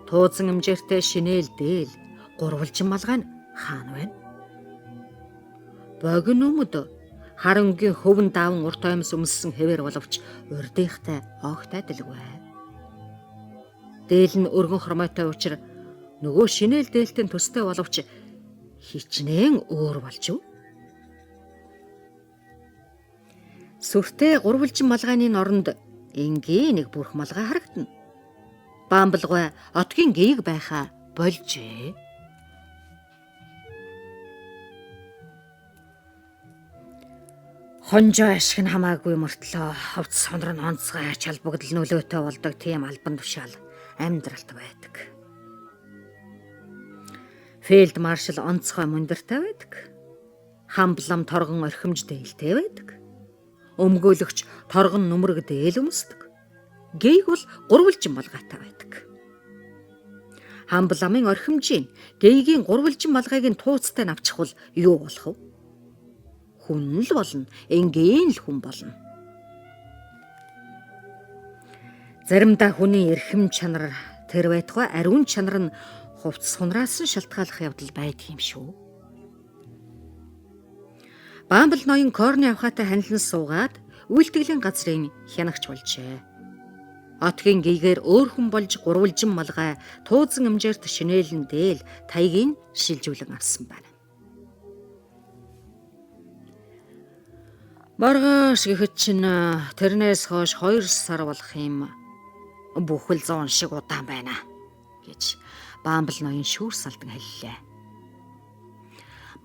Тууцан эмжээртэй шинээл дээл гурвалжин малгай нь хаана байна? Богино өмд харангийн хөвн даван урт аймс өмссөн хэвээр боловч урдынхтай огтой дэлгүй. Дээл нь өргөн хормойтой учраас нөгөө шинээл дээлтэн төстэй боловч хичнээн өөр болж юу? Сүртэй гурвалжин малгайны оронд энгийн нэг бүрх малгай харагдана. Бамбалгой отгийн гээг байхаа болжээ. Хонжоо ашиг нь хамаагүй мөртлөө ховц сонор нь онцгой чалбагдал нөлөөтэй болдог тийм албан тушаал амьдралд байдаг. Фельд маршал онцгой мундиртай байдаг. Хамблам торгон орхимж дээлтэй байдаг. Өмгөөлөгч торгон нүмерэг дээл өмсдөг. Гэйг бол гурвалжин малгайтай байдаг. Хамбламын орхимжийн гэйгийн гурвалжин малгайг нь тууцтай навчих бол юу болох вэ? Хүн л болно, энгийн л хүн болно. Заримдаа хүний эрхэм чанар тэр байтугай ариун чанар нь хувцс хунараас нь шалтгааллах явдал байдаг юм шүү. Бамбал ноён корны авхаатай ханилан суугаад үйлдэглийн газрын хянагч болжээ. Отгийн гэйгээр өөр хүн болж гурвалжин малгай туузан эмжээрт шинээлэн дээл тайгийг шилжүүлэн авсан байна. Маргааш гэхэд чинь тэрнээс хойш 2 сар болох юм. Бүхэл 100 шиг удаан байна гэж Бамбал ноён шүүр салдан хэллээ.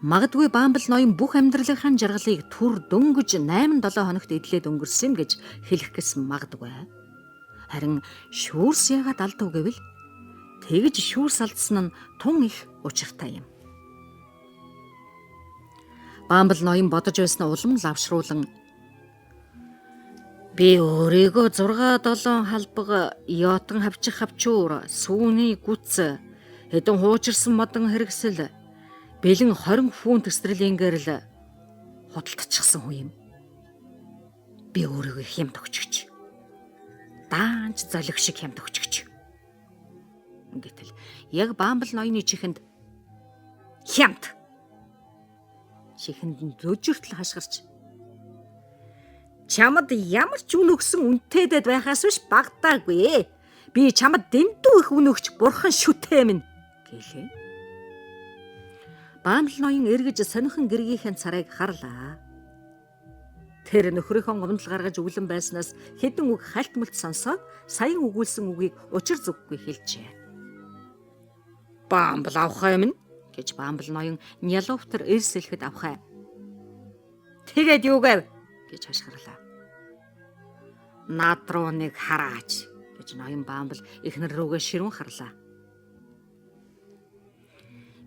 Магадгүй Бамбал ноён бүх амьдралынхаа жаргалыг түр дөнгөж 8-7 хоногт эдлээд өнгөрсөн гэж хэлэх гэсэн магадгүй. Харин шүүрс яагаад алдав гэвэл тэгж шүүрс алдсан нь тун их учиртай юм. Бамбал ноён бодож байсан улам лавшруулан би өөрийгөө 6-7 халбаг йотон хавчих хавчуур сүүний гүц хэдэн хуучирсан модон хэрэгсэл бэлэн 20 фунт стерлингээр л худалдчихсан хүн юм. Би өөрийгөө хямд өгчөж. Даанч золиг шиг хямд өгчөж. Гэтэл яг Бамбал ноёны чихэнд хямд чихэнд нь зөжөртөл хашгирч чамд ямар ч үн өгсөн үнэтэйдэд байхаас биш багдаагүй. Би чамд дэндүү их үн өгч бурхан шүтээ минь гэлээ. Бамбал ноён эргэж сонирхон гэргийнхээ царайг харлаа. Тэр нөхрийнхөө гомдол гаргаж өглөн байснаас хэдэн үг хальтмалт сонсоод саяхан өгүүлсэн үгийг учир зүггүй хэлжээ. Бамбал авхай минь гэж Бамбал ноён нялууфтар эрс хэлэхэд авхай. Тэгээд юу гэв гэж хашгирлаа. Наад руу нэг хараач гэж ноён Бамбал эхнэр рүүгээ ширүүн харлаа.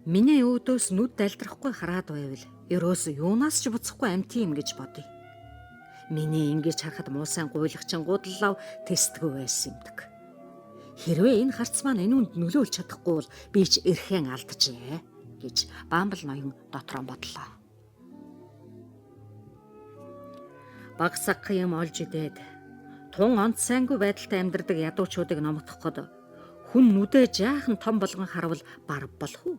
Миний өөдөөс нүд далдрахгүй хараад байвал ерөөс юунаас ч буцахгүй амт юм гэж бодъё. Миний ингэж харахад муусан гуйлагчин гудлав тэстгүй байсан юмдаг. Хэрвээ энэ харц маань энүүнд нөлөөлж чадахгүй бол би ч эрхэн алджээ гэж Бамбал ноён дотроо бодлоо. Баг сагхан юм олж идээд тун онц сайнгүй байдалтай амьдардаг ядуучуудыг номдоход хүн нүдээ жаахан том болгон харвал бар болох уу?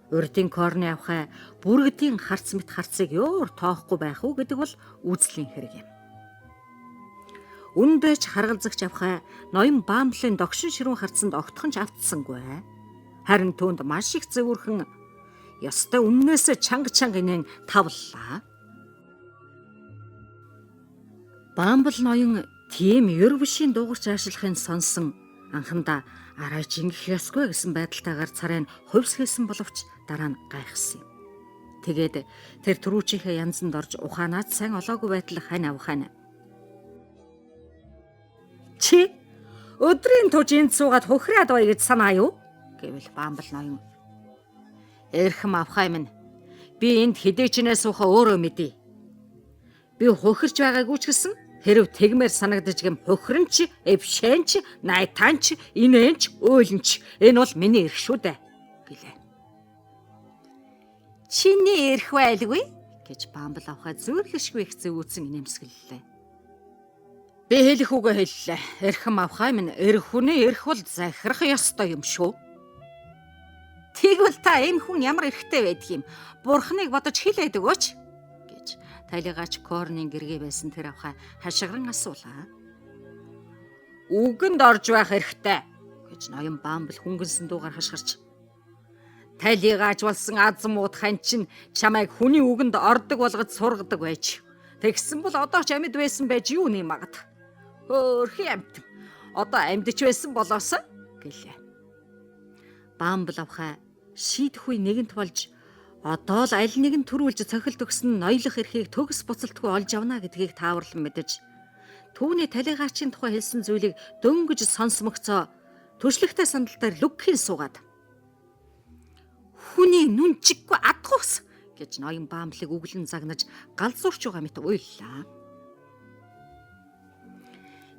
Урдын корны авхай бүргэдийн харц мэт харцыг ёор тоохгүй байх уу гэдэг бол үзлийн хэрэг юм. Үндэж харгалзагч авхай ноён Бамблын догшин ширүүн харцанд огтхон ч автсангүй. Харин түүнд маш их зөвөрхөн ёстой өмнөөс чанга инээн тавллаа. Бамбл ноён тийм ервшийн дуугарч аашлахын сонсон анхандаа арай жингэх ёсгүй гэсэн байдалтайгаар царайн хувьсгэлсэн боловч дараа нь гайхсан юм. Тэгээд тэр түрүүчийнхээ янзанд орж ухаанаад сайн олоогүй байтал хань авхань. Чи өдрийн туж энд суугаад хөхрээд бай гэж санаа юу? Гэвэл Бамбл ноён. Эрхэм авхай минь, би энд хідээчнээс сууха өөрөө мэдээ. Би хөхөрч байгаагүй ч гэсэн хэрв тэгмээр санагдаж гэм хөхрөнч, эвшэнч, найтанч, инээнч, өөлөнч энэ бол миний эрх шүү дээ гэлээ. Чиний эрх байлгүй гэж Бамбл авхай зөөрлөшгүй их зөвөөцөн нэмсгэллээ. Би хэлэх үгээ хэллээ. Эрхэм авхай минь, эрх хүний эрх бол захирах ёстой юм шүү. Тэгвэл та энэ хүн ямар эрхтэй байдаг юм? Бурхныг бодож хэлээд өгөөч гэж талигаач корнын гэргээ байсан тэр авхай хашгиран асуулаа. Үгэнд орж байх эрхтэй гэж ноён Бамбл хүнгэнсэн дуугаар хашгирч. Талигаач болсон аз мууд хань чинь чамайг хүний үгэнд ордог болгож сургадаг байж. Тэгсэн бол одоо ч амьд байсан байж юу нэм магад. Хөөрхи амьд. Одоо амьдч байсан болоосоо гэлээ. Бамбл авхай шийдэх үе нэгэнт болж одоо л аль нэгэн төрүүлж цохилт өгсөн ноёлох эрхийг төгс буцалтгүй олж авна гэдгийг тааварлан мэдэж түүний талигаачийн тухай хэлсэн зүйлийг дөнгөж сонсмогцоо төршлөгтэй сандалтаар лүгхийн суугаад хүний нүн чиггүй адгуус гэж ноён Бамблыг үглэн загнаж галзуурч байгаа мэт уйллаа.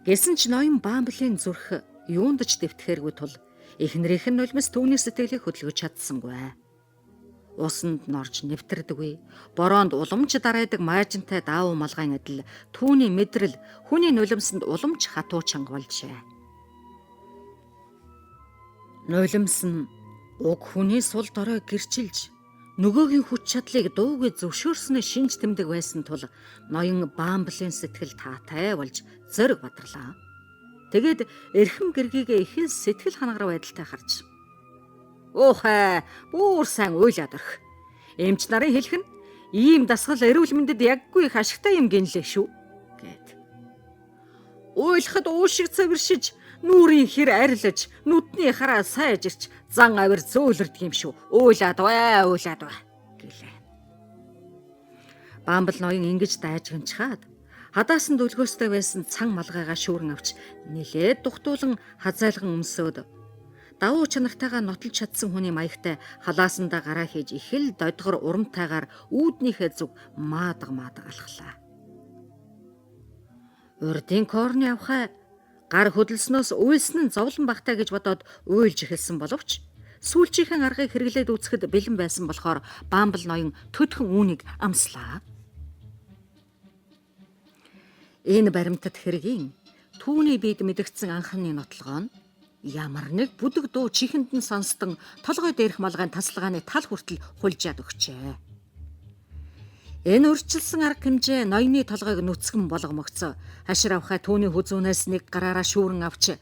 Гэсэн ч ноён Бамблын зүрх юунд ч дэвтгэхэргүй тул эхнэрийнх нь нулимс түүний сэтгэлийг хөдөлгөж чадсангүй. Усанд норж нэвтэрдэггүй, бороонд уламж дараадаг маажинтай даав малгайн адил түүний мэдрэл хүний нулимсанд уламж хатуу чанга болжээ. Нулимс нь уг хүний сул дорой гэрчилж нөгөөгийн хүч чадлыг дуугүй зөвшөөрснөө шинж тэмдэг байсан тул ноён Бамблын сэтгэл таатай болж зориг бадарлаа. Тэгээд эрхэм гэргийгээ ихэн сэтгэл ханаграа байдалтай харж. Уухай, бүр сайн уйлаад орх. Эмч нарын хэлэх нь ийм дасгал эрүүл мэндэд яггүй их ашигтай юм гинлээ шүү гэд. Уйлахад уушиг цавиршиж, нүрийн хэр арилж, нүдний хараа сайж ирч, зан авир зөөлрдөг юм шүү. Уйлаад бай гэлээ. Бамбл ноён ингэж дайж гинчхаад хадаасан дүлгөөстэй байсан цан малгайгаа шүүрэн авч нилээд тухтуулан хазайлган өмсөөд давуу чанартайгаа нотолж чадсан хүний маягтай халаасандаа гараа хийж их л додгор урамтайгаар үүднийхээ зүг маадаг алхлаа. Урдын корны авхай гар хөдөлснөөс уйлсан нь зовлон багтаа гэж бодоод уйлж эхэлсэн боловч сүүлчийнхэн аргыг хэрэглээд үүсгэхэд бэлэн байсан болохоор Бамбл ноён төдхөн үүнийг амслаа. Энэ баримтат хэргийн түүний биед мэдгдсэн анхны нотлогоо нь ямар нэг бүдэг дуу чихэнд нь сонсдон толгой дээрх малгайн тасалгааны тал хүртэл хулжаад өгчээ. Энэ урьдчилсан арга хэмжээ ноёны толгойг нүцгэн болгомогцоо хашир авхай түүний хүзүүнээс нэг гараараа шүүрэн авч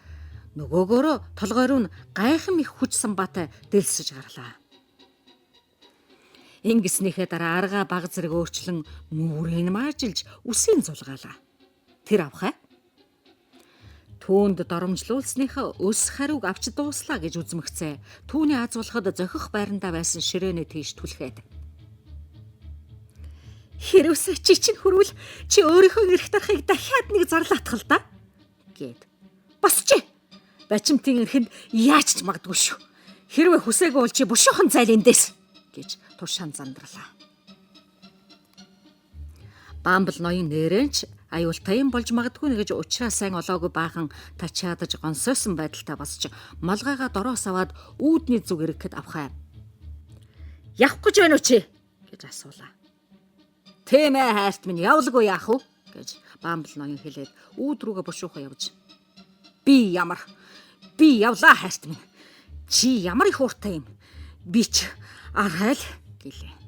нөгөөгөөрөө толгой руу нь гайхам их хүч самбаатай дэлсэж гарлаа. Ингэснийхээ дараа аргаа баг зэрэг өөрчлөн нүрийг маажилж үсийн зулгаалаа. Тэр авхай түүнд доромжлуулсныхаа өс хариуг авч дууслаа гэж үзмэгцээ. Түүний аз болоход зохих байрандаа байсан ширээний тийш түлхээд. Хэрвээ чи чинь хөрвөл чи өөрийнхөө эрх тархыг дахиад нэг зарлаатгах л да гэд. Босч. Бачимтын эрхэнд яаж ч магадгүй шүү. Хэрвээ хүсээгүй бол чи бушуухан зайл эндээс гэж тушаан зандарлаа. Бамбл ноён нэрэнч аюултай юм болж магадгүй гэж уучраа сайн олоогүй баахан тачаадаж гонсоосон байдалтай босч малгайгаа дороос аваад үүдний зүг ирэхэд авхай. Явах гэж байна уу чи гэж асуулаа. Тийм ээ хайрт минь явалгүй яах вэ гэж Бамбал ноён хэлээд үүд рүүгээ бушуухаа явж. Би явлаа хайрт минь. Чи ямар их ууртай юм. Би ч аргайл гэлээ.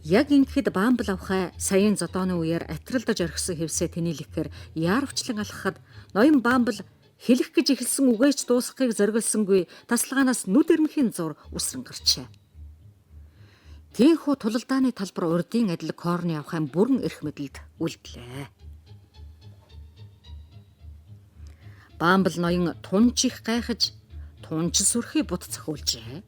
Яг ингэхэд Бамбал авхай саяын зодооны үеэр атралдаж орхисон хэвсээ тэнэлэхээр яарвчлан алхахад ноён Бамбал хэлэх гэж эхэлсэн үгээч дуусгахыг зориулсангүй тасалгаанаас нүд эрмхийн зур үсрэн гарчээ. Тийхүү тулалдааны талбар урдын адил корны авхай бүрэн эрх мэдэлд үлдлээ. Бамбал ноён тунчих гайхаж тунч сүрхий бут цохиулжээ.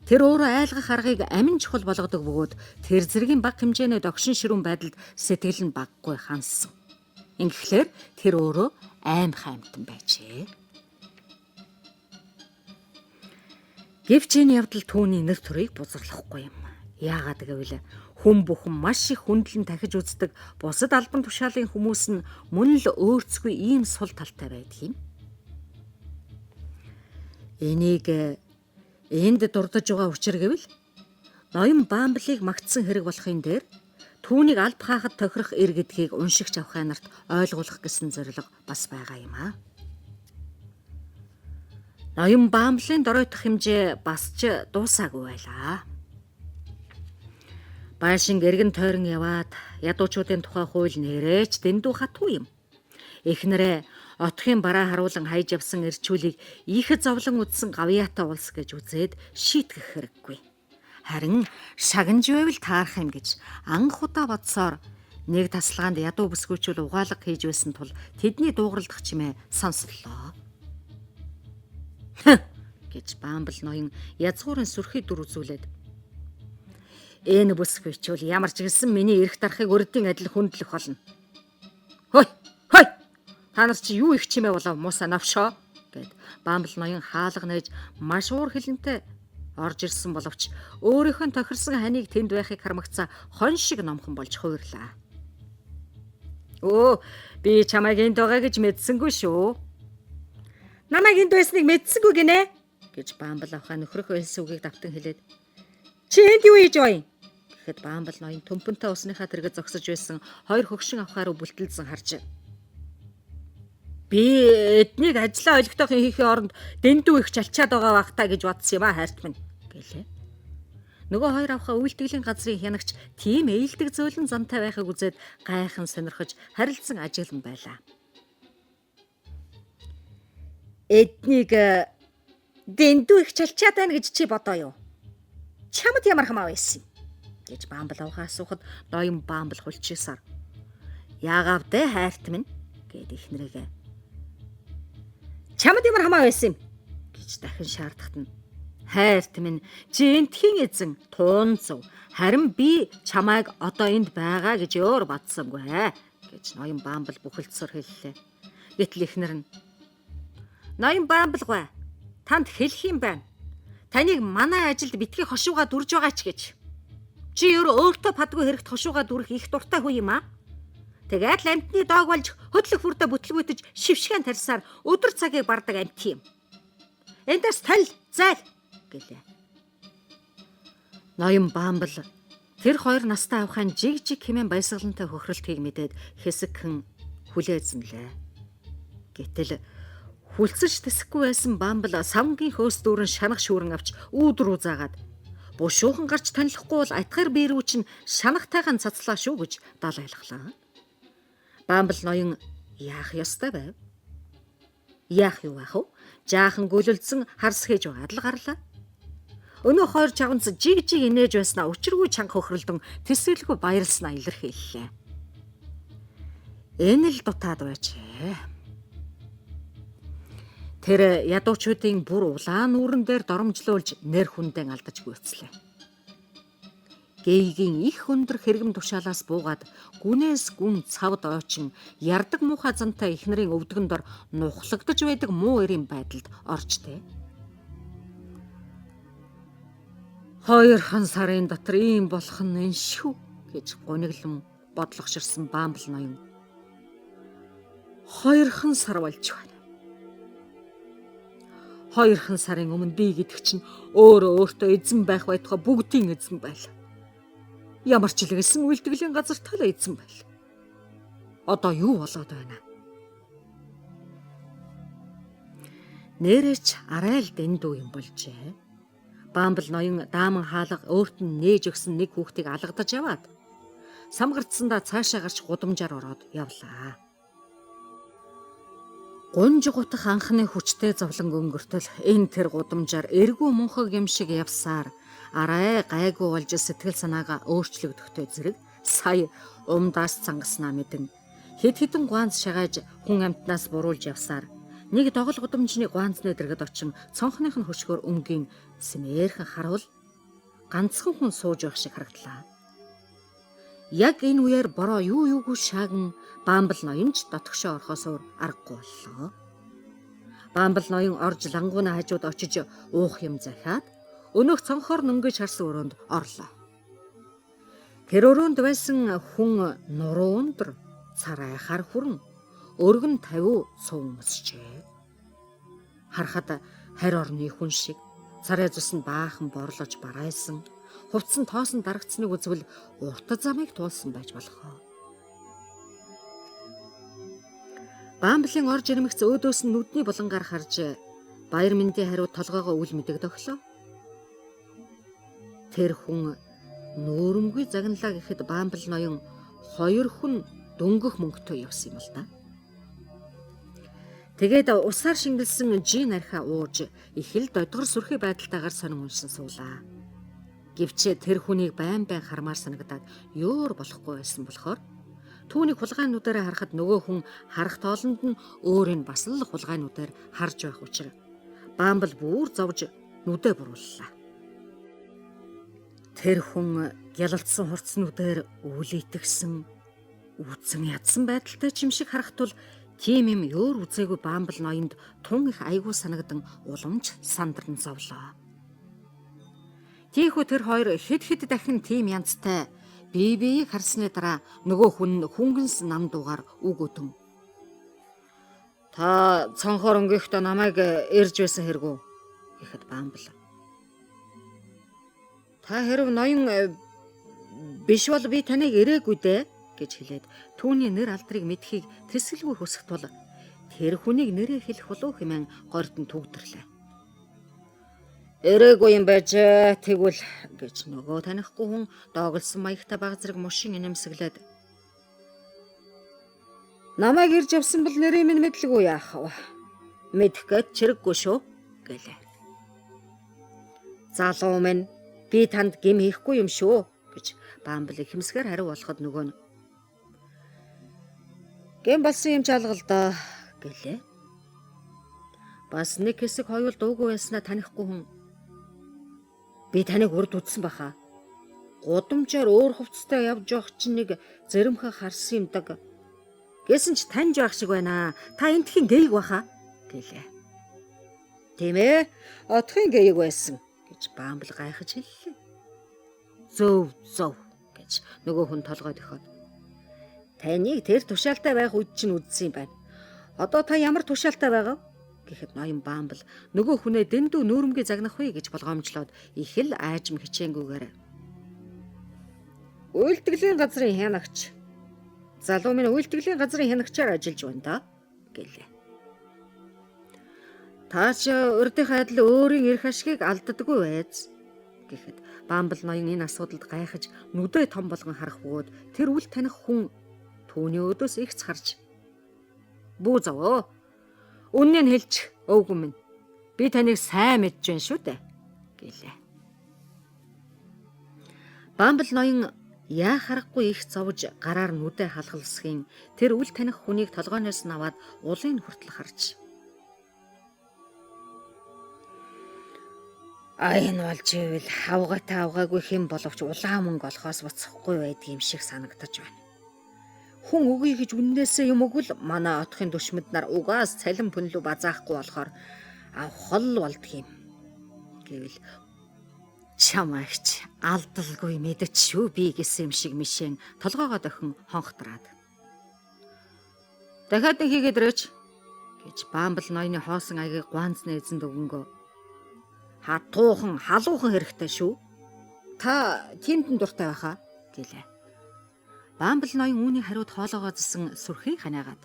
Тэр өөрөө айлгах аргыг амин чухал болгодог бөгөөд тэр зэргийн баг хэмжээний догшин ширүүн байдалд сэтгэл нь баггүй хансан. Ингэхлээр тэр өөрөө аим хаймтан байжээ. Гэвч энэ явдал түүний нэр төрийг бузарлахгүй юм. Яагаад гэвэл хүн бүхэн маш их хүндлэн дахиж үздэг бусад албан тушаалын хүмүүс нь мөн л өөрсгүй ийм сул талтай байдаг юм. Энийг энд дурдж байгаа учир гэвэл ноён Бамблыг магтсан хэрэг болохын дээр түүнийг алба хаахад тохирох эр гэдгийг уншигч авхай нарт ойлгуулах гэсэн зорилго бас байгаа юм аа. Ноён Бамблын доройтох хэмжээ бас ч дуусаагүй байлаа. Байшин эргэн тойрон яваад ядуучуудын тухай хууль нэрээч дэндүү хатуу юм. Эхнэрээ отхын бараа харуулan хайж явсан эрчүүлийг их зовлон үдсэн гавьяатай улс гэж үзээд шийтгэх хэрэггүй. Харин шагнаж байвал таарах юм гэж анх удаа бодсоор нэг тасалгаанд ядуу бүсгүйчүүл угаалга хийж байсан тул тэдний дуугарлах чимээ сонслоо. Гэж Бамбал ноён язгуурын сүрхий дүр үзүүлээд энэ бүсгүйчүүл ямар ч гэсэн миний эрх дарахыг урдын адил хүндлэх болно. Хой! Та нар чи юу их чимээ болов муусаа навшоо гэд Бамбал ноён хаалга нээж маш уур хилэнтэй орж ирсэн боловч өөрийнхөө тохирсон ханыг тэнд байхыг хармагцаа хон шиг номхон болж хуурлаа. Өө би чамайг энд байгаа гэж мэдсэнгүй шүү. Намайг энд байсныг мэдсэнгүй гинэ гэж Бамбал авхай нөхрөх байсан үгийг давтан хэлээд чи энд юу хийж байна? Гэхэд Бамбал ноён төмпөнтэй усныхаа тэрэг зогсож байсан хоёр хөгшин авхай руу бүлтэлсэн харж би эднийг ажлаа олигтойхон хийхийн оронд дэндүү их чалчаад байгаа бах та гэж бодсон юм а хайрт минь гэлээ. Нөгөө хоёр авхай үйлдвэрлэлийн газрын хянагч тийм ээлдэг зөөлөн зантай байхыг үзээд гайхан сонирхож харилцан ажиглан байлаа. Эднийг дэндүү их чалчаад байна гэж чи бодоо юу? Чамд ямар хамаа байсан гэж Бамбал авхай асуухад ноён Бамбал хулчисаар яагаад вэ хайрт минь гэд ихнэрээ чамд ямар хамаа байсан юм гэж дахин шаардахад нь хайрт минь чи энтхийн эзэн туунцв харин би чамайг одоо энд байгаа гэж өөр бодсонгүй гэж ноён Бамбал бүхэлдсээр хэллээ. Гэтэл ихнэр нь ноён Бамбалгүй танд хэлэх юм байна. Таныг манай ажилд битгий хошуугаа дүрж байгаа ч гэж. Чи өөртөө падгүй хэрэгт хошуугаа дүрх их дуртай хүн юм а. Тэгээд л амтны доог болж хөдлөх бүрдэ бүтлгүүтэж шившгэн тарьсаар өдөр цагийг бардаг амт юм. Эндээс тал зайл гэлээ. Ноён Бамбал тэр хоёр настай авхайн жиг хэмээн баясгалантай хөхрөлтийг мэдээд хэсэгхэн хүлээзэнлээ. Гэтэл хүлцэж тэсэхгүй байсан Бамбал савнгийн хөөс дүүрэн шанах шүүрэн авч үүд рүү заагаад бушуухан гарч танилахгүй бол атгар биерүү чинь шанахтайхан цацлаа шүү гэж дал айлглаа. Бамбал ноён яах ёстой байв? Яах юу байх вэ? Жаахан гөлөлдсөн харс хийж байгаад л гарлаа. Өнөө хоёр чавнц жиг инээж байснаа өчргүй чанга хөхрөлдөн тэсгэлгүй баярлснаа илэрхийллээ. Энэ л дутаад байжээ. Тэр ядуучуудын бүр улаан нүүрэн дээр доромжлуулж нэр хүндэн алдаж гүйцлээ. Гээгийн их өндөр хэрэгм тушаалаас буугаад гүнээс гүн цавд ойчин ярдаг муухай зантай ихнэрийн өвдгөн дор нухлагдж байдаг муу эрийн байдалд оржтэй. 2 сарын дотор ийм болох нь энэ шүү гэж гуниглан бодлогоширсан Бамбал ноён 2 сар болж байна. 2 сарын өмнө би гэдэг чинь өөрөө өөртөө эзэн байх байтугай бүгдийн эзэн байл. Ямар ч илгээсэн үйлдэлийн газар тал эзэн байл. Одоо юу болоод байна? Нэрэж арай л дэндүү юм болжээ. Бамбал ноён дааман хаалга өөрт нь нээж өгсөн нэг хүүхдийг алгадаж яваад самгардсандаа цаашаа гарч гудамжаар ороод явлаа. Гунж гутах анхны хүчтэй зовлон өнгөртөл энэ тэр гудамжаар эргүү мунхаг юм шиг явсаар арай гайгүй болж сэтгэл санаагаа өөрчлөгдөхтэй зэрэг сая умдаас цангаснаа мэдэн хэд хэдэн гуанз шагааж хүн амтнаас буруулж явсаар нэг догол гудамжны гуанзны дэргэд очин цонхных нь хөшгөр өнгийн сэмээрхэн харуул ганцхан хүн сууж байх шиг харагдлаа. Яг энэ үеэр бороо юу юугүй шааган Бамбал ноёнч дотгошоо орхоос өөр аргагүй боллоо. Бамбал ноён орж лангууна хажууд очиж уух юм захиад өнөөх цонхоор нөнгөж харсан өрөөнд орлоо. Тэр өрөөнд байсан хүн нуруундр царай хар хүрэн өргөн тавиу суун өсчээ. Харахад харь орны хүн шиг царай цус нь баахан борлож барайсан, хувцсан тоосон дарагдсныг үзвэл урт замыг туулсан байж болох. Бамблын орж ирмэгц өөдөөс нь нүдний булангаар харж баяр мэндийн хариу толгоогоо үл мэдэгдөхлөө. Тэр хүн нүүрэмгүй загналаа гэхэд Бамбал ноён хоёр хүн дөнгөх мөнгөтэй явсан юм л да. Тэгээд усаар шингэлсэн жин архиа ууж их л додгор сүрхий байдалтайгаар сонин уншсан суулаа. Гэвч тэр хүнийг байн хармаар санагдаад ёор болохгүй байсан болохоор түүнийг хулгайнуудаараа харахад нөгөө хүн харах тоолонд нь өөрийн бас л хулгайнуудаар харж байх учраас Бамбал бүр зовж нүдэ бурууллаа. Тэр хүн гялалцсан хурцнуудаар үл итгсэн үдсэн ядсан байдалтай ч юм шиг харах тул тийм юм ёор үзээгүй Бамбал ноёнд тун их айгүй санагдан уламж сандран зовлоо. Тийхүү тэр хоёр хэд дахин тийм янзтай биеийг харсны дараа нөгөө хүн хүнгэнс нам дуугаар үг өтөн. Та цонхоор өнгөхдөө намайг ирж байсан хэрэггүй гэхэд Бамбал. Та хэрв ноён биш бол би таныг ирээгүй дээ гэж хэлээд түүний нэр алдрыг мэдхийг тэсгэлгүй хүсэх тул тэр хүнийг нэрээ хэлэх болов хэмээн гордон түгдэрлээ. Ирээгүй юм байж тэгвэл гэж нөгөө танихгүй хүн доогдсон маягтай баг зэрэг мушин инэмсэглээд намайг ирж явсан бол нэрийг минь мэдлгүй яах вэ? Мэдэх гээд чирэггүй шүү гэлээ. Залуу минь би танд гим хийхгүй юм шүү гэж Бамбал ихэмсгээр хариу болоход нөгөө нь гэм болсон юм чалгал доо гэлээ. Бас нэг хэсэг хоёул дуугүй байснаа танихгүй хүн би таныг урд үзсэн баха. Гудамжаар өөр хувцастай явж явах чинь нэг зэрэмхэн харсан юм даг. Гэсэн ч таньж байх шиг байна. Та энтхийн гээйг баха гэлээ. Тийм ээ, отхын гээйг байсан гэж Бамбал гайхаж хэллээ. Зөв гэж нөгөө хүн толгойд өгөхөд таныг тэр тушаалтай байх үед чинь үдсэн юм байна. Одоо та ямар тушаалтай байгаа? Гэхэд ноён Бамбал нөгөө хүнээ дэндүү нүүрэмгээ загнах вэ гэж болгоомжлоод их л аажим хичээнгүүгээр үйлдвэрлэлийн газрын хянагч залуу минь үйлдвэрлэлийн газрын хянагчаар ажиллаж байна да гэлээ. Та ч урдынхаа адил өөрийн эрх ашгийг алддаггүй байз гэхэд Бамбал ноён энэ асуудалд гайхаж нүдээ том болгон харах бөгөөд тэр үл таних хүн түүний өдөөс ихц харж бүү зовоо. Үнэн нь хэлж өвгөн минь. Би таныг сайн мэдж байна шүү дээ гэлээ. Бамбал ноён яа харахгүй их зовж гараар нүдэ халахлсхийн тэр үл таних хүнийг толгойноос нь аваад улын хүртэл харж энэ болж ивэл хавгатай авгаагүй хэм боловч улаан мөнгө олохоос буцахгүй байдаг юм шиг санагдаж байна. Хүн үгүй гэж үннээсээ юм өгвөл манай отхын дүшмэд нар угаас цалин пүнлүү базаахгүй болохоор авхол болдгийм гэвэл чамаагч алдалгүй мэдэж шүү би гэсэн юм шиг мишэн толгоогоо дохин хонхтраад. Дахиад нэг хийгээд ирээч гэж Бамбал ноёны хоосон аягийг гуанзны эзэнд өгөнгөө. Хатуухан халуухан хэрэгтэй шүү. Та тиймд дуртай байхаа гэлээ. Бамбал ноён үүний хариуд хоолоогоо зэсэн сүрхийг ханаагаад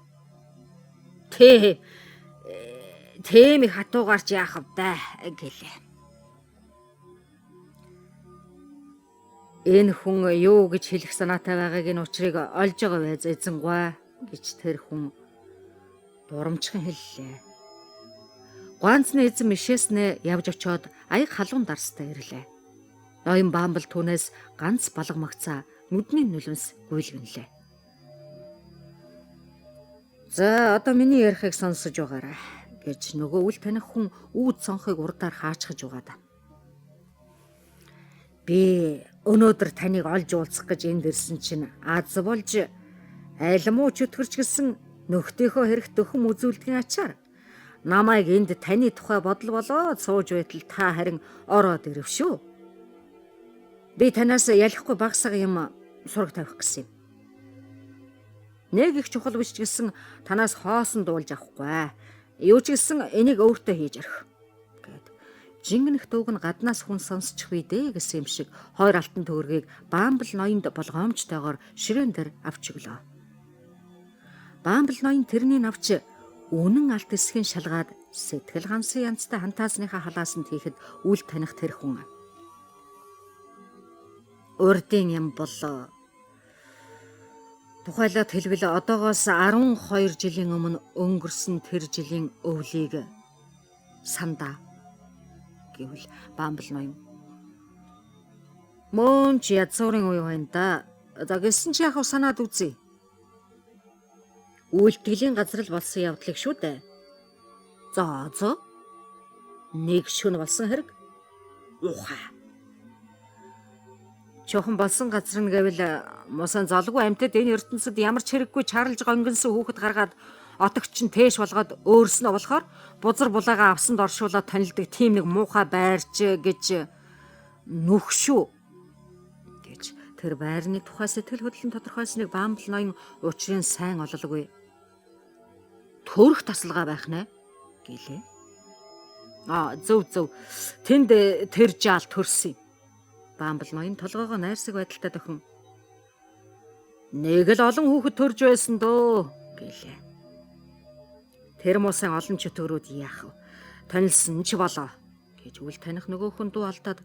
тийм их хатуугаарч яах вэ гэлээ. Энэ хүн юу гэж хэлэх санаатай байгааг энэ учрыг олж байгаа вэ эзэнгуй гэж тэр хүн дурамчхан хэллээ. Ганцны эзэн мишээснэ явж очоод аяг халуун дарстай ирлээ. Ноён Бамбал түүнээс ганц балга магцаа нүдний нулимс гуйлгэнлээ. За одоо миний ярихыг сонсож байгаарай гэж нөгөө үл таних хүн үүд цонхыг урдаар хаачхаж угаадаа. Би өнөөдөр таныг олж уулзах гэж энд ирсэн чинь аз болж айлмуу чөтгөрч гисэн нөхдийнхөө хэрэгт дөхөм үзүүлдгийн ачаар намайг энд таны тухай бодол болоод сууж байтал та харин ороод ирэв шүү. Би танаас ялахгүй багсаг юм сураг тавих гэсэн юм. Нэг их чухал биш ч гэсэн танаас хоосон дуулж авахгүй. Юу ч гэсэн энийг өөртөө хийж арих гэд жингэнэх дууг нь гаднаас хүн сонсчих үедээ гэсэн юм шиг хоёр алтан төгрөгийг Бамбал ноёнд болгоомжтойгоор ширээн дээр авч өглөө. Бамбал ноён тэрнийг авч үнэн алт эсхийн шалгаад сэтгэл хансан янзтай хантаасныхаа халаас нь хийхэд үл таних тэр хүн урдын юм болоо. Тухайлаад хэлбэл одоогоос 12 жилийн өмнө өнгөрсөн тэр жилийн өвлийг сандаа гэвэл Бамбал ноён. Мөн ч язуурын үе байна да. За гэсэн чи яг санаад үзье. Үйлдэлийн газар л болсон явдлыг шүү дээ. За. Нэг шөнө болсон хэрэг. Ухаа. Чохон болсон газар нь гэвэл мусан золгүй амьтад энэ ертөнцид ямар ч хэрэггүй чарлж гонгонсон хүүхэд гаргаад отогч нь тээш болгоод өөрснөө болохоор бузар булаагаа авсанд оршуулаад танилдаг тийм нэг муухай байрч гэж нүхшүү гэж тэр байрны тухай сэтгэл хөдлөн тодорхойлсныг Бамбал ноён учрын сайн ололгүй. Төрөх тасалгаа байх нэ гэлээ. Зөв. Тэнд тэр жаал төрсөн. Бамбал ноён толгоогоо найрсаг байдалтай дөхөн. Нэг л олон хүүхэд төрж байсан дөө гэлээ. Тэр муусан олон чөтгөрүүд яах вэ? Танилсан ч болоо гэж үл таних нөгөө хүн дуу алдаад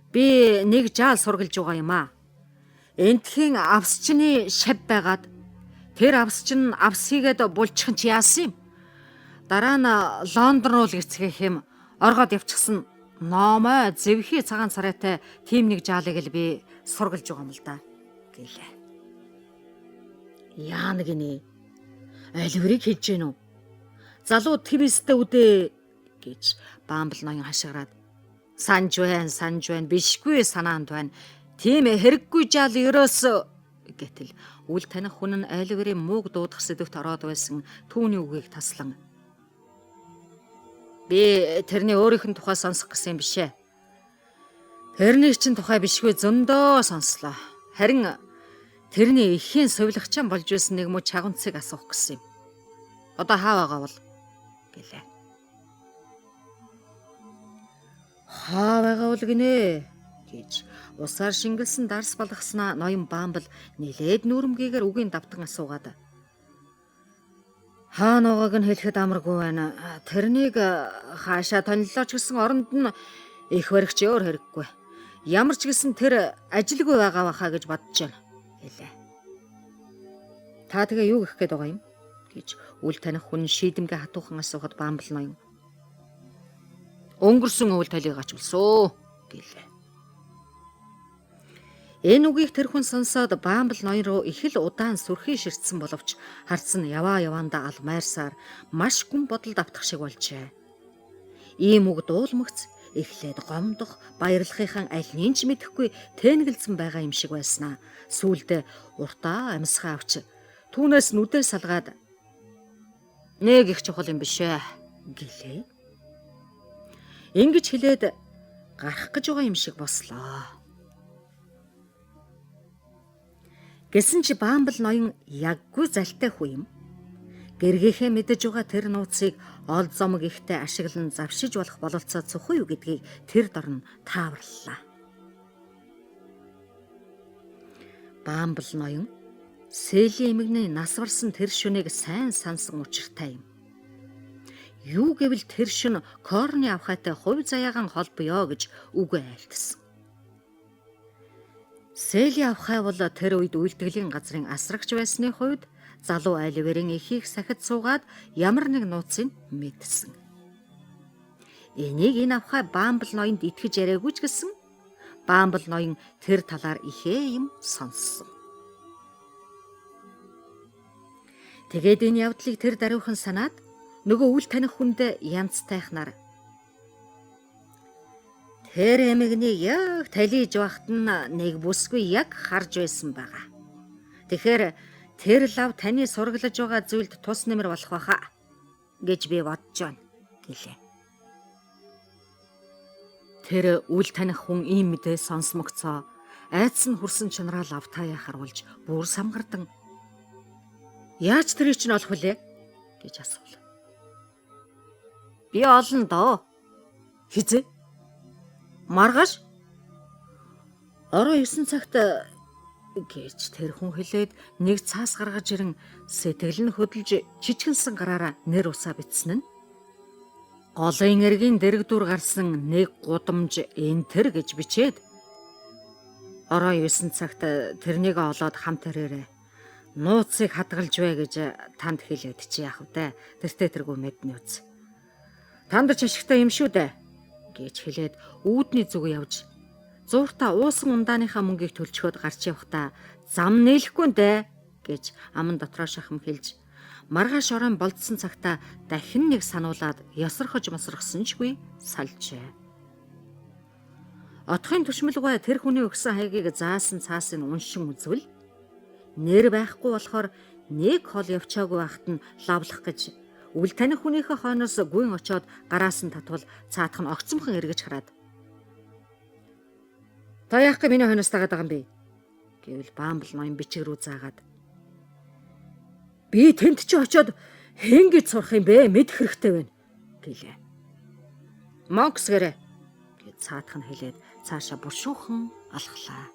би нэг жаал сургалж байгаа юм аа. Энтхийн авсчны шав байгаад тэр авсчин авс хийгээд булчхан чи яасан юм? Дараа нь Лондон руу л гисгэх юм оргоод явчихсан номой зэвхий цагаан царайтай тийм нэг жаалыг л би сургалж байгаа юм л да гэлээ. Яа нэг нэ альврыг хийж гэнэ үү? Залуу твистэ үдэ гэж Бамбал ноён хашгираад санж байна бишгүй санаанд байна. Тийм хэрэггүй жаал ерөөсө гэтэл үл таних хүн нь альврын мууг дуудах сэдвт ороод байсан түүний үгийг таслан би тэрний өөрийнх нь тухай сонсох гэсэн юм бишээ. Тэрний чинь тухай бишгүй зөндөө сонслоо. Харин тэрний эхийн сувилагчаан болж байсан нэг муу чагунцыг асуух гэсэн юм. Одоо хаа байгаа бол гэлээ. Хаа байгаа бол гинэ гэж усаар шингэлсэн дарс балгаснаа ноён Бамбал нилээд нүүрмгийгээр үгийн давтан асуугаад хаа нугааг нь хэлэхэд амаргүй байна. Тэрнийг хаашаа таниллаач гэсэн оронд нь их баригч өөр хэрэггүй. Ямар ч гэсэн тэр ажилгүй байгаа баха гэж бодож байна гэлээ. Та тэгээ юу гэх гээд байгаа юм гэж үл таних хүн шийдэмгээ хатуухан асуухад Бамбал ноён өнгөрсөн үйл талыг ачвалсоо гэлээ. Энэ үгийг тэр хүн сонсоод Бамбал ноён руу их л удаан сүрхий ширтсэн боловч харц нь яваандаа алмайрсаар маш гүн бодолд автах шиг болжээ. Ийм үг дуулмагц эхлээд гомдох, баярлахынхаа аль нинч мэдэхгүй тэнэгэлзэн байгаа юм шиг байснаа. Сүүлдээ уртаа амьсгаа авч түүнээс нүдээ салгаад нэг их чухал юм бишээ гэлээ. Ингэж хэлээд гарах гэж байгаа юм шиг бослоо. Гэсэн чи Бамбал ноён яггүй залтай хүү юм. Гэргийнхээ мэдэж байгаа тэр нууцыг ол зомог ихтэй ашиглан завшиж болох бололцоо цохоо юу гэдгийг тэр дорн тааварлаа. Баамбал ноён Сэлийн эмэгний нас барсан тэр шөнөийг сайн сансан учиртай юм. Юу гэвэл тэр шөнө Корны авхайтай хувь заяагаан холбоё гэж үгүй айлтсан. Сэлийн авхай бол тэр үед үйлдвэрлэлийн газрын асрагч байсны хувьд залуу Оливерийн эхийг сахид суугаад ямар нэг нууцыг мэдсэн. Энийг энэ авхай Баамбал ноёнд итгэж яриаггүй ч гэсэн Баамбал ноён тэр талаар ихээ юм сонссон. Тэгээд энэ явдлыг тэр даруйхан санаад нөгөө үл таних хүнд янз тайхнаар тэр эмэгний яг талиж багт нь нэг бүсгүй яг харж байсан байгаа. Тэгэхээр тэр лав таны сургалж байгаа зүйлд тус нэмэр болох байхаа гэж би бодож байна гэлээ. Тэр үл таних хүн ийм мэдээ сонсмогцоо айдас нь хүрсэн чанараа лавтаяа харуулж бүр самгардан яаж тэрийг чинь олох вүлээ гэж асуув. Би олно доо. Хизээ? Маргааш? Орой 9 цагт гэж тэр хүн хэлээд нэг цаас гаргаж ирэн сэтгэл нь хөдөлж жижигэнсэн гараараа нэр усаа бичсэн нь голын эргийн дэрэгдүр гарсан нэг гудамж энтер гэж бичээд орой 9 цагт тэрнийг олоод хамт ирээрэй. Нууцыг хадгалж бай гэж танд хэлээд чи яах вэ? Тэртээ тэргүй мэднэ үз. Танд ч ашигтай юм шүү дээ гэж хэлээд үүдний зүг явж зууртаа уусан ундааныхаа мөнгийг төлчхөөд гарч явахдаа зам нээлэхгүй дээ гэж аман дотроо шахам хэлж маргааш орон болдсон цагта дахин нэг сануулад ясархож масрахсанчгүй салжээ. Отхын төшмөлгүй тэр хүний өгсөн хаягийг заасан цаасыг уншин үзвэл нэр байхгүй болохоор нэг хол явчаагүй байхад нь лавлах гэж үл таних хүнийхээ хойноос гүйн очоод гараас нь татвал цаатах нь огцомхон эргэж хараад та яах гэ миний хойноос тагаад байгаа юм бэ гэвэл Баамбал ноён бичиг рүү заагаад би тэнд чи очоод хэн гэж сурах юм бэ мэдэх хэрэгтэй байна гэлээ. Монкс гэрэ гэж цаатах нь хэлээд цаашаа бушуухан алхлаа.